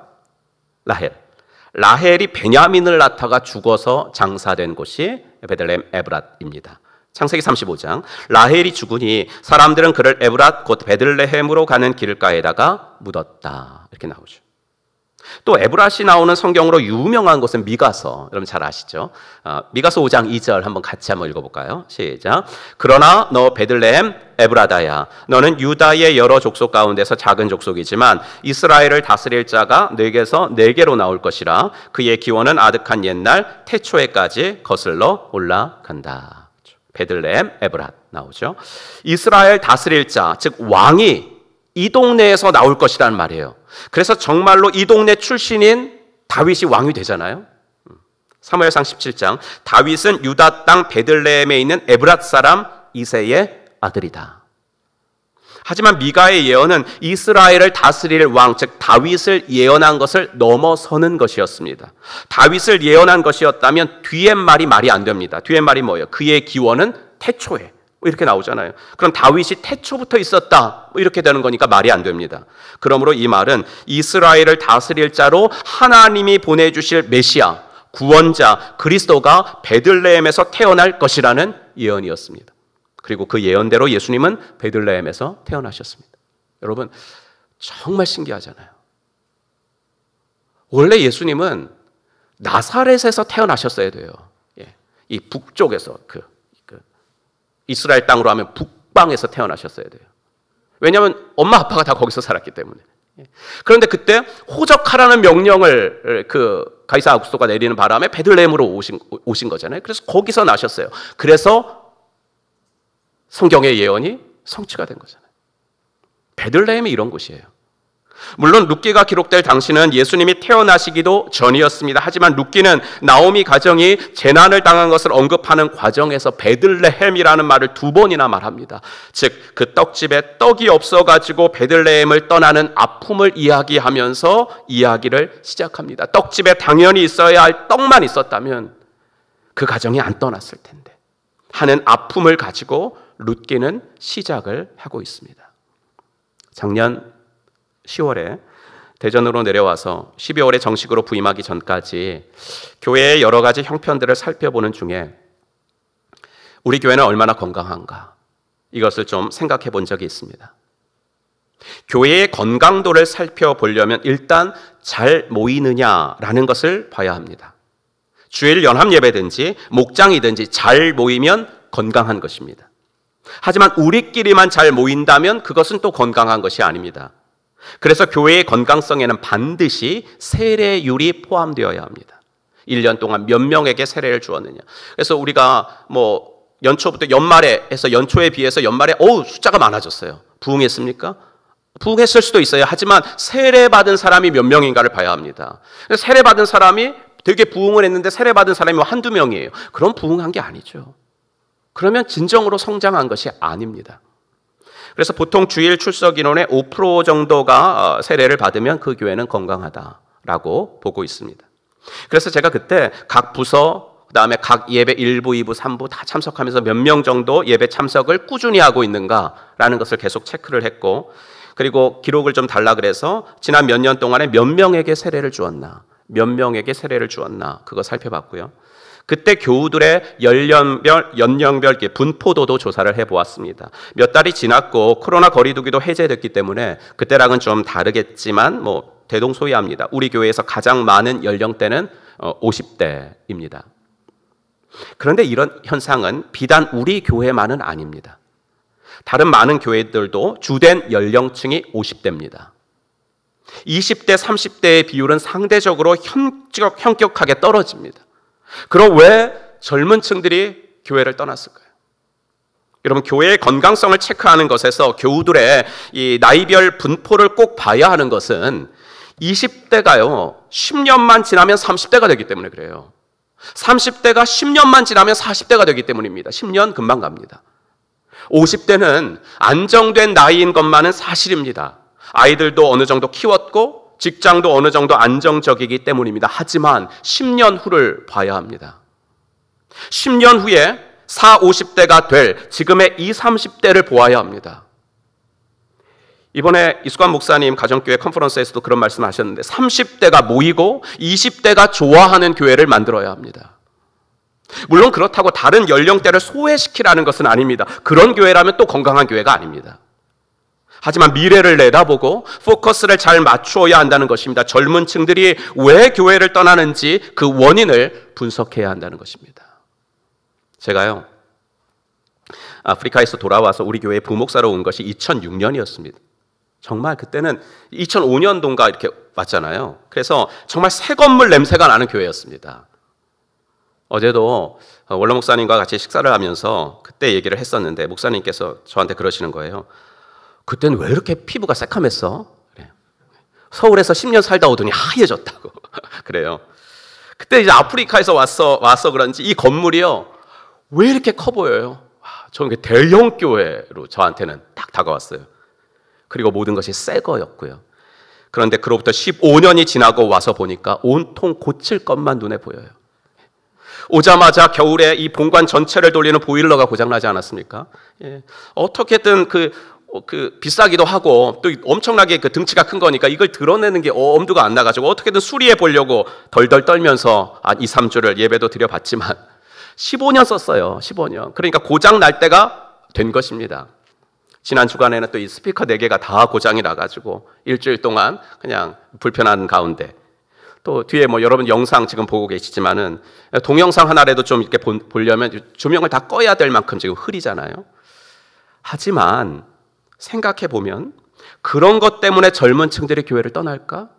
라헬이 베냐민을 낳다가 죽어서 장사된 곳이 베들레헴 에브랏입니다. 창세기 35장, 라헬이 죽으니 사람들은 그를 에브랏 곧 베들레헴으로 가는 길가에다가 묻었다, 이렇게 나오죠. 또 에브랏이 나오는 성경으로 유명한 곳은 미가서, 여러분 잘 아시죠? 미가서 5장 2절 한번 같이 한번 읽어볼까요? 시작. 그러나 너 베들레헴 에브라다야, 너는 유다의 여러 족속 가운데서 작은 족속이지만 이스라엘을 다스릴 자가 네게서 네게로 나올 것이라. 그의 기원은 아득한 옛날 태초에까지 거슬러 올라간다. 베들레헴 에브랏 나오죠. 이스라엘 다스릴 자, 즉 왕이 이 동네에서 나올 것이라는 말이에요. 그래서 정말로 이 동네 출신인 다윗이 왕이 되잖아요. 사무엘상 17장, 다윗은 유다 땅 베들레헴에 있는 에브랏 사람 이새의 아들이다. 하지만 미가의 예언은 이스라엘을 다스릴 왕, 즉 다윗을 예언한 것을 넘어서는 것이었습니다. 다윗을 예언한 것이었다면 뒤에 말이 안 됩니다. 뒤에 말이 뭐예요? 그의 기원은 태초에, 이렇게 나오잖아요. 그럼 다윗이 태초부터 있었다 이렇게 되는 거니까 말이 안 됩니다. 그러므로 이 말은 이스라엘을 다스릴 자로 하나님이 보내주실 메시아, 구원자 그리스도가 베들레헴에서 태어날 것이라는 예언이었습니다. 그리고 그 예언대로 예수님은 베들레헴에서 태어나셨습니다. 여러분 정말 신기하잖아요. 원래 예수님은 나사렛에서 태어나셨어야 돼요. 이 북쪽에서 이스라엘 땅으로 하면 북방에서 태어나셨어야 돼요. 왜냐하면 엄마 아빠가 다 거기서 살았기 때문에. 그런데 그때 호적하라는 명령을 가이사 아구스토가 내리는 바람에 베들레헴으로 오신 거잖아요. 그래서 거기서 나셨어요. 그래서 성경의 예언이 성취가 된 거잖아요. 베들레헴이 이런 곳이에요. 물론 룻기가 기록될 당시는 예수님이 태어나시기도 전이었습니다. 하지만 룻기는 나오미 가정이 재난을 당한 것을 언급하는 과정에서 베들레헴이라는 말을 2번이나 말합니다. 즉 그 떡집에 떡이 없어가지고 베들레헴을 떠나는 아픔을 이야기하면서 이야기를 시작합니다. 떡집에 당연히 있어야 할 떡만 있었다면 그 가정이 안 떠났을 텐데 하는 아픔을 가지고 룻기는 시작을 하고 있습니다. 작년 10월에 대전으로 내려와서 12월에 정식으로 부임하기 전까지 교회의 여러 가지 형편들을 살펴보는 중에 우리 교회는 얼마나 건강한가 이것을 좀 생각해 본 적이 있습니다. 교회의 건강도를 살펴보려면 일단 잘 모이느냐라는 것을 봐야 합니다. 주일 연합 예배든지 목장이든지 잘 모이면 건강한 것입니다. 하지만 우리끼리만 잘 모인다면 그것은 또 건강한 것이 아닙니다. 그래서 교회의 건강성에는 반드시 세례율이 포함되어야 합니다. 1년 동안 몇 명에게 세례를 주었느냐. 그래서 우리가 연초부터 연말에 해서 연초에 비해서 연말에 숫자가 많아졌어요. 부흥했습니까? 부흥했을 수도 있어요. 하지만 세례받은 사람이 몇 명인가를 봐야 합니다. 세례받은 사람이 되게 부흥을 했는데 세례받은 사람이 한두 명이에요. 그럼 부흥한 게 아니죠. 그러면 진정으로 성장한 것이 아닙니다. 그래서 보통 주일 출석 인원의 5% 정도가 세례를 받으면 그 교회는 건강하다라고 보고 있습니다. 그래서 제가 그때 각 부서, 그다음에 각 예배 1부, 2부, 3부 다 참석하면서 몇 명 정도 예배 참석을 꾸준히 하고 있는가라는 것을 계속 체크를 했고, 그리고 기록을 좀 달라 그래서 지난 몇 년 동안에 몇 명에게 세례를 주었나, 몇 명에게 세례를 주었나 그거 살펴봤고요. 그때 교우들의 연령별 분포도도 조사를 해보았습니다. 몇 달이 지났고 코로나 거리두기도 해제됐기 때문에 그때랑은 좀 다르겠지만 대동소이합니다. 우리 교회에서 가장 많은 연령대는 50대입니다. 그런데 이런 현상은 비단 우리 교회만은 아닙니다. 다른 많은 교회들도 주된 연령층이 50대입니다. 20대, 30대의 비율은 상대적으로 현격하게 떨어집니다. 그럼 왜 젊은 층들이 교회를 떠났을까요? 여러분, 교회의 건강성을 체크하는 것에서 교우들의 이 나이별 분포를 꼭 봐야 하는 것은 20대가요 10년만 지나면 30대가 되기 때문에 그래요. 30대가 10년만 지나면 40대가 되기 때문입니다. 10년 금방 갑니다. 50대는 안정된 나이인 것만은 사실입니다. 아이들도 어느 정도 키웠고 직장도 어느 정도 안정적이기 때문입니다. 하지만 10년 후를 봐야 합니다. 10년 후에 40, 50대가 될 지금의 20, 30대를 보아야 합니다. 이번에 이수관 목사님 가정교회 컨퍼런스에서도 그런 말씀을 하셨는데 30대가 모이고 20대가 좋아하는 교회를 만들어야 합니다. 물론 그렇다고 다른 연령대를 소외시키라는 것은 아닙니다. 그런 교회라면 또 건강한 교회가 아닙니다. 하지만 미래를 내다보고 포커스를 잘 맞추어야 한다는 것입니다. 젊은 층들이 왜 교회를 떠나는지 그 원인을 분석해야 한다는 것입니다. 제가요 아프리카에서 돌아와서 우리 교회 부목사로 온 것이 2006년이었습니다. 정말 그때는 2005년도인가 이렇게 왔잖아요. 그래서 정말 새 건물 냄새가 나는 교회였습니다. 어제도 원로 목사님과 같이 식사를 하면서 그때 얘기를 했었는데 목사님께서 저한테 그러시는 거예요. 그때는 왜 이렇게 피부가 새카맸어? 그래. 서울에서 10년 살다 오더니 하얘졌다고. 그래요. 그때 이제 아프리카에서 와서 그런지 이 건물이요. 왜 이렇게 커 보여요? 저는 대형 교회로 저한테는 딱 다가왔어요. 그리고 모든 것이 새 거였고요. 그런데 그로부터 15년이 지나고 와서 보니까 온통 고칠 것만 눈에 보여요. 오자마자 겨울에 이 본관 전체를 돌리는 보일러가 고장나지 않았습니까? 어떻게든 비싸기도 하고 또 엄청나게 그 등치가 큰 거니까 이걸 드러내는 게 엄두가 안 나가지고 어떻게든 수리해 보려고 덜덜 떨면서 2, 3주를 예배도 드려봤지만 15년 썼어요. 15년. 그러니까 고장 날 때가 된 것입니다. 지난 주간에는 또 이 스피커 4개가 다 고장이 나가지고 일주일 동안 그냥 불편한 가운데, 또 뒤에 여러분 영상 지금 보고 계시지만은 동영상 하나라도 좀 이렇게 보려면 조명을 다 꺼야 될 만큼 지금 흐리잖아요. 하지만 생각해 보면 그런 것 때문에 젊은 층들이 교회를 떠날까?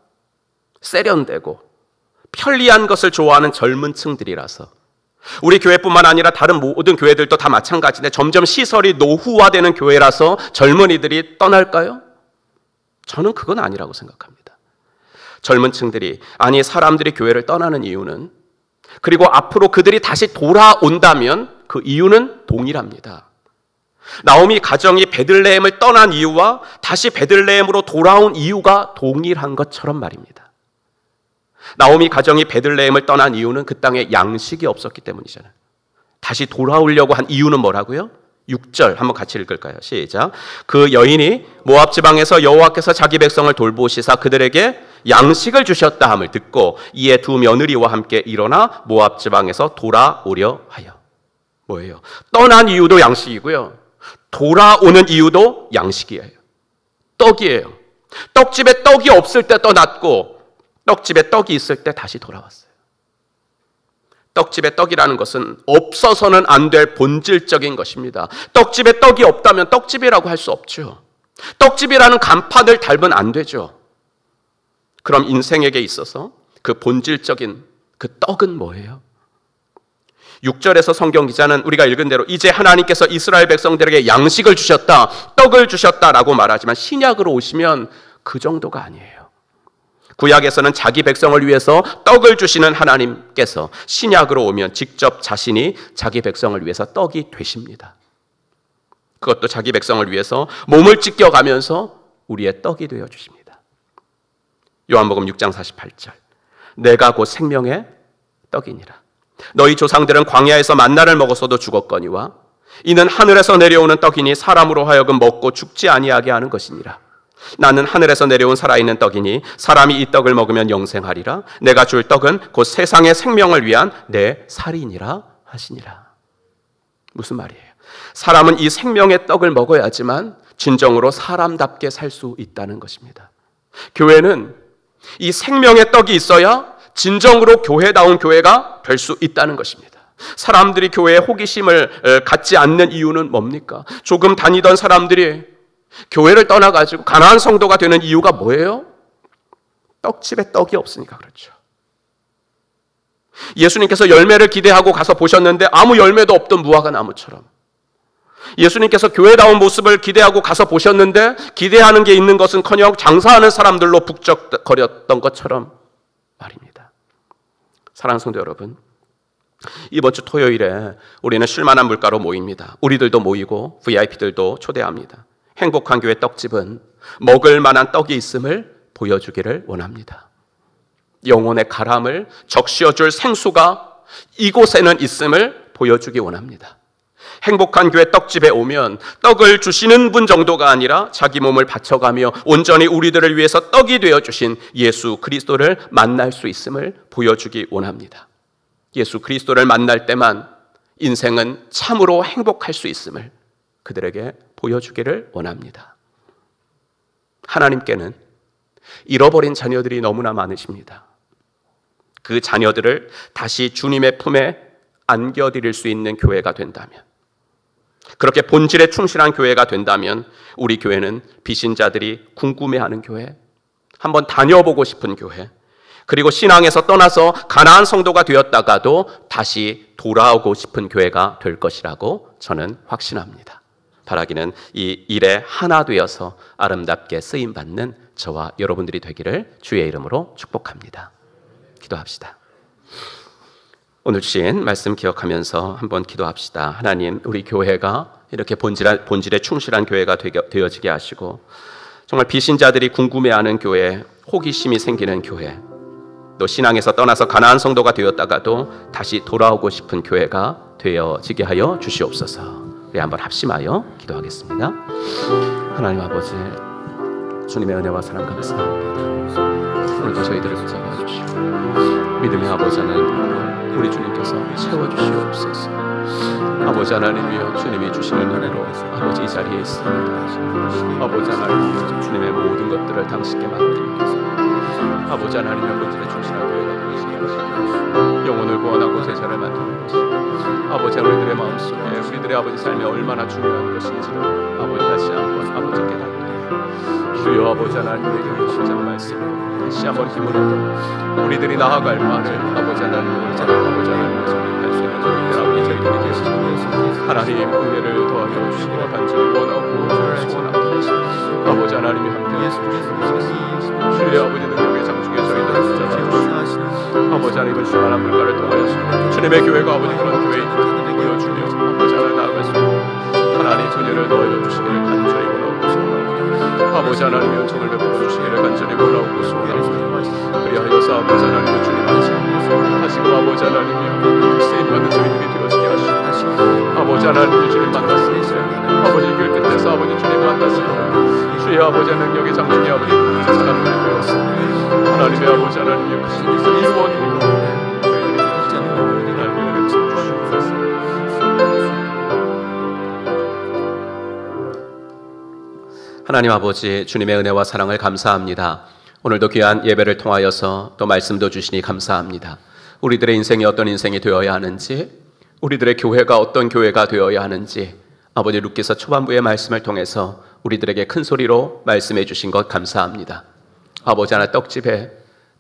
세련되고 편리한 것을 좋아하는 젊은 층들이라서. 우리 교회뿐만 아니라 다른 모든 교회들도 다 마찬가지인데 점점 시설이 노후화되는 교회라서 젊은이들이 떠날까요? 저는 그건 아니라고 생각합니다. 젊은 층들이, 아니 사람들이 교회를 떠나는 이유는, 그리고 앞으로 그들이 다시 돌아온다면 그 이유는 동일합니다. 나오미 가정이 베들레헴을 떠난 이유와 다시 베들레헴으로 돌아온 이유가 동일한 것처럼 말입니다. 나오미 가정이 베들레헴을 떠난 이유는 그 땅에 양식이 없었기 때문이잖아요. 다시 돌아오려고 한 이유는 뭐라고요? 6절 한번 같이 읽을까요? 시작. 그 여인이 모압 지방에서 여호와께서 자기 백성을 돌보시사 그들에게 양식을 주셨다 함을 듣고 이에 두 며느리와 함께 일어나 모압 지방에서 돌아오려 하여. 뭐예요? 떠난 이유도 양식이고요, 돌아오는 이유도 양식이에요. 떡이에요. 떡집에 떡이 없을 때 떠났고 떡집에 떡이 있을 때 다시 돌아왔어요. 떡집에 떡이라는 것은 없어서는 안 될 본질적인 것입니다. 떡집에 떡이 없다면 떡집이라고 할 수 없죠. 떡집이라는 간판을 달면 안 되죠. 그럼 인생에게 있어서 그 본질적인 그 떡은 뭐예요? 6절에서 성경 기자는 우리가 읽은 대로 이제 하나님께서 이스라엘 백성들에게 양식을 주셨다, 떡을 주셨다라고 말하지만 신약으로 오시면 그 정도가 아니에요. 구약에서는 자기 백성을 위해서 떡을 주시는 하나님께서 신약으로 오면 직접 자신이 자기 백성을 위해서 떡이 되십니다. 그것도 자기 백성을 위해서 몸을 찢겨가면서 우리의 떡이 되어 주십니다. 요한복음 6장 48절. 내가 곧 생명의 떡이니라. 너희 조상들은 광야에서 만나를 먹었어도 죽었거니와 이는 하늘에서 내려오는 떡이니 사람으로 하여금 먹고 죽지 아니하게 하는 것이니라. 나는 하늘에서 내려온 살아있는 떡이니 사람이 이 떡을 먹으면 영생하리라. 내가 줄 떡은 곧 세상의 생명을 위한 내 살이니라 하시니라. 무슨 말이에요? 사람은 이 생명의 떡을 먹어야지만 진정으로 사람답게 살 수 있다는 것입니다. 교회는 이 생명의 떡이 있어야 진정으로 교회다운 교회가 될 수 있다는 것입니다. 사람들이 교회에 호기심을 갖지 않는 이유는 뭡니까? 조금 다니던 사람들이 교회를 떠나가지고 가나안 성도가 되는 이유가 뭐예요? 떡집에 떡이 없으니까 그렇죠. 예수님께서 열매를 기대하고 가서 보셨는데 아무 열매도 없던 무화과 나무처럼, 예수님께서 교회다운 모습을 기대하고 가서 보셨는데 기대하는 게 있는 것은커녕 장사하는 사람들로 북적거렸던 것처럼 말입니다. 사랑하는 성도 여러분, 이번 주 토요일에 우리는 쉴만한 물가로 모입니다. 우리들도 모이고 VIP들도 초대합니다. 행복한 교회 떡집은 먹을 만한 떡이 있음을 보여주기를 원합니다. 영혼의 가람을 적시어줄 생수가 이곳에는 있음을 보여주기 원합니다. 행복한 교회 떡집에 오면 떡을 주시는 분 정도가 아니라 자기 몸을 바쳐가며 온전히 우리들을 위해서 떡이 되어주신 예수 그리스도를 만날 수 있음을 보여주기 원합니다. 예수 그리스도를 만날 때만 인생은 참으로 행복할 수 있음을 그들에게 보여주기를 원합니다. 하나님께는 잃어버린 자녀들이 너무나 많으십니다. 그 자녀들을 다시 주님의 품에 안겨드릴 수 있는 교회가 된다면, 그렇게 본질에 충실한 교회가 된다면 우리 교회는 비신자들이 궁금해하는 교회, 한번 다녀보고 싶은 교회, 그리고 신앙에서 떠나서 가나안 성도가 되었다가도 다시 돌아오고 싶은 교회가 될 것이라고 저는 확신합니다. 바라기는 이 일에 하나 되어서 아름답게 쓰임받는 저와 여러분들이 되기를 주의 이름으로 축복합니다. 기도합시다. 오늘 주신 말씀 기억하면서 한번 기도합시다. 하나님, 우리 교회가 이렇게 본질에 충실한 교회가 되어지게 하시고, 정말 비신자들이 궁금해하는 교회, 호기심이 생기는 교회, 또 신앙에서 떠나서 가나안 성도가 되었다가도 다시 돌아오고 싶은 교회가 되어지게 하여 주시옵소서. 우리 한번 합심하여 기도하겠습니다. 하나님 아버지, 주님의 은혜와 사랑 감사합니다. 오늘도 저희들을 붙잡아 주시고 믿음의 아버지 하나님, 우리 주님께서 채워주시옵소서. 아버지 하나님이여, 주님이 주시는 은혜로 아버지 이 자리에 있습니다. 아버지 하나님이여, 주님의 모든 것들을 당신께 맡깁니다. 아버지 하나님의 본질에 충실한 교회가 되시게 하시고 영혼을 구원하고 제자를 만드는 것이 아버지 우리들의 마음속에 우리들의 아버지 삶이 얼마나 중요한 것인지를 아버지 다시 한번 아버지 깨닫게 주여 아버지 하나님에게 아버지 말씀을 다시 한번 힘을 얻어 우리들이 나아갈 바를 아버지 하나님의 아버지 하나님의 성립할 수 있는 우리들 아버지 저희들이 계시고 하나님 은혜를 더하여 주시기를 간절히 원하고 소원합니다. 아버지 하나님이 함께해 주시옵소서. 주의 아버지 능력의 장중에 저희들을 붙잡아 주시옵소서. 아버지 하나님은 주만한 물가를 통하여 주님의 교회가 아버지 그런 교회인 보여주며 아버지 하나님 나아갈 수 있는 하나님 은혜를 더하여 주시기를 간절히 원하고 소원합니다. 아버지 하나님의 은총을 베풀어 주시기를 간절히 원하고 소원합니다. 그리하여서 아버지 하나님의 주님 다시금 아버지 하나님이여 쓰임받는 저희들이 되어지게 하시고 아버지 하나님의 주님 만났습니다. 아버지 길 끝에서 아버지 주님 만났습니다. 주의 아버지 능력의 장중에 아버지 사람들이 되었습니다. 하나님의 아버지 하나님의 크신 이원으로 저희들이 하나님의 주시옵소서. 하나님 아버지, 주님의 은혜와 사랑을 감사합니다. 오늘도 귀한 예배를 통하여서 또 말씀도 주시니 감사합니다. 우리들의 인생이 어떤 인생이 되어야 하는지, 우리들의 교회가 어떤 교회가 되어야 하는지 아버지 루키서 초반부의 말씀을 통해서 우리들에게 큰 소리로 말씀해 주신 것 감사합니다. 아버지 하나님, 떡집에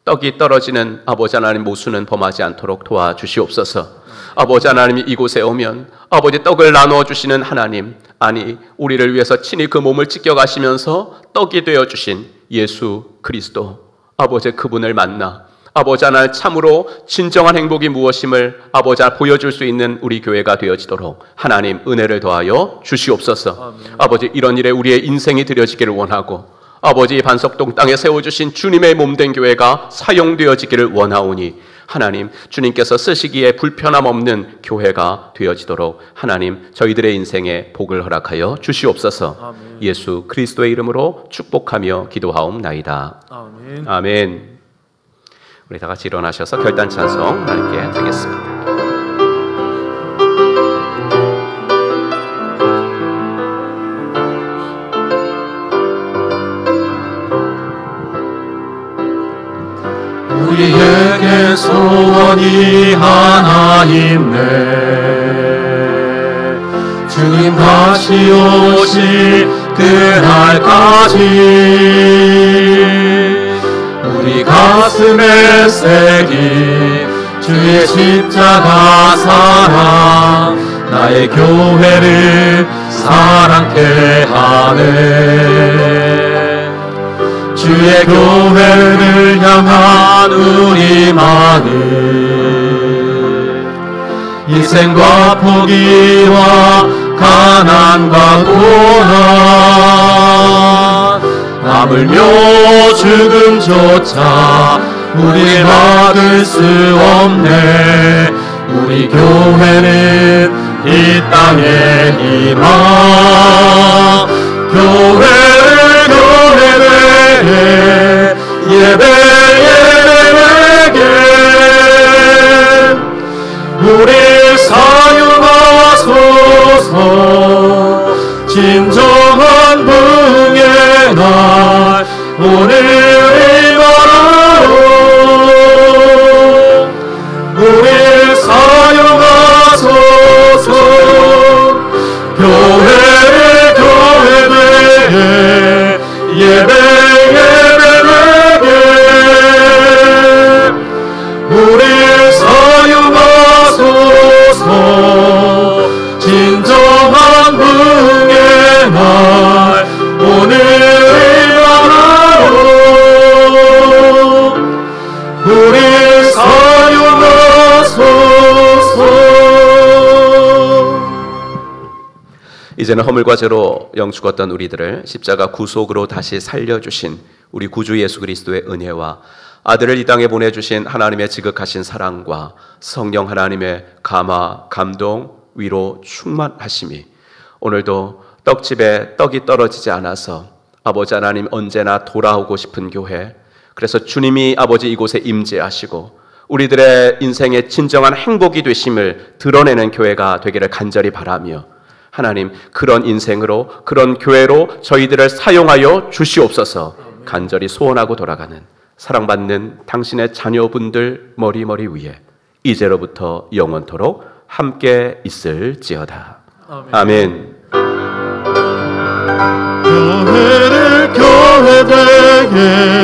떡이 떨어지는 아버지 하나님 모순은 범하지 않도록 도와주시옵소서. 아버지 하나님이 이곳에 오면 아버지 떡을 나누어 주시는 하나님, 아니 우리를 위해서 친히 그 몸을 찢겨 가시면서 떡이 되어 주신 예수 그리스도, 아버지 그분을 만나 아버지 하나님 참으로 진정한 행복이 무엇임을 아버지 하나님 보여줄 수 있는 우리 교회가 되어지도록 하나님 은혜를 더하여 주시옵소서. 아멘. 아버지 이런 일에 우리의 인생이 드려지기를 원하고 아버지 반석동 땅에 세워주신 주님의 몸된 교회가 사용되어지기를 원하오니 하나님 주님께서 쓰시기에 불편함 없는 교회가 되어지도록 하나님 저희들의 인생에 복을 허락하여 주시옵소서. 아멘. 예수 그리스도의 이름으로 축복하며 기도하옵나이다. 아멘. 아멘. 우리 다 같이 일어나셔서 결단 찬송 하나님께 드리겠습니다. 우리에게 소원이 하나 있네. 주님 다시 오실 그날까지 우리 가슴에 새긴 주의 십자가 사랑 나의 교회를 사랑케 하네. 주의 교회를 향한 우리 마음, 희생과 포기와 가난과 고난, 하물며 죽음조차 우리 막을 수 없네. 우리 교회는 이 땅의 희망, 예배 우리 사용하소서. 진정한 부흥의 날 오늘이 바라오. 우리 사용하소서. 교회를 예배 우리 사용하소서. 진정한 부흥의 날 오늘이 바라오. 우리 사용하소서. 이제는 허물과 죄로 영 죽었던 우리들을 십자가 구속으로 다시 살려주신 우리 구주 예수 그리스도의 은혜와 아들을 이 땅에 보내주신 하나님의 지극하신 사랑과 성령 하나님의 감화, 감동, 위로, 충만하심이 오늘도 떡집에 떡이 떨어지지 않아서 아버지 하나님 언제나 돌아오고 싶은 교회, 그래서 주님이 아버지 이곳에 임재하시고 우리들의 인생의 진정한 행복이 되심을 드러내는 교회가 되기를 간절히 바라며, 하나님 그런 인생으로, 그런 교회로 저희들을 사용하여 주시옵소서 간절히 소원하고 돌아가는 사랑받는 당신의 자녀분들 머리머리 위에 이제로부터 영원토록 함께 있을지어다. 아멘. 교회를 교회 되게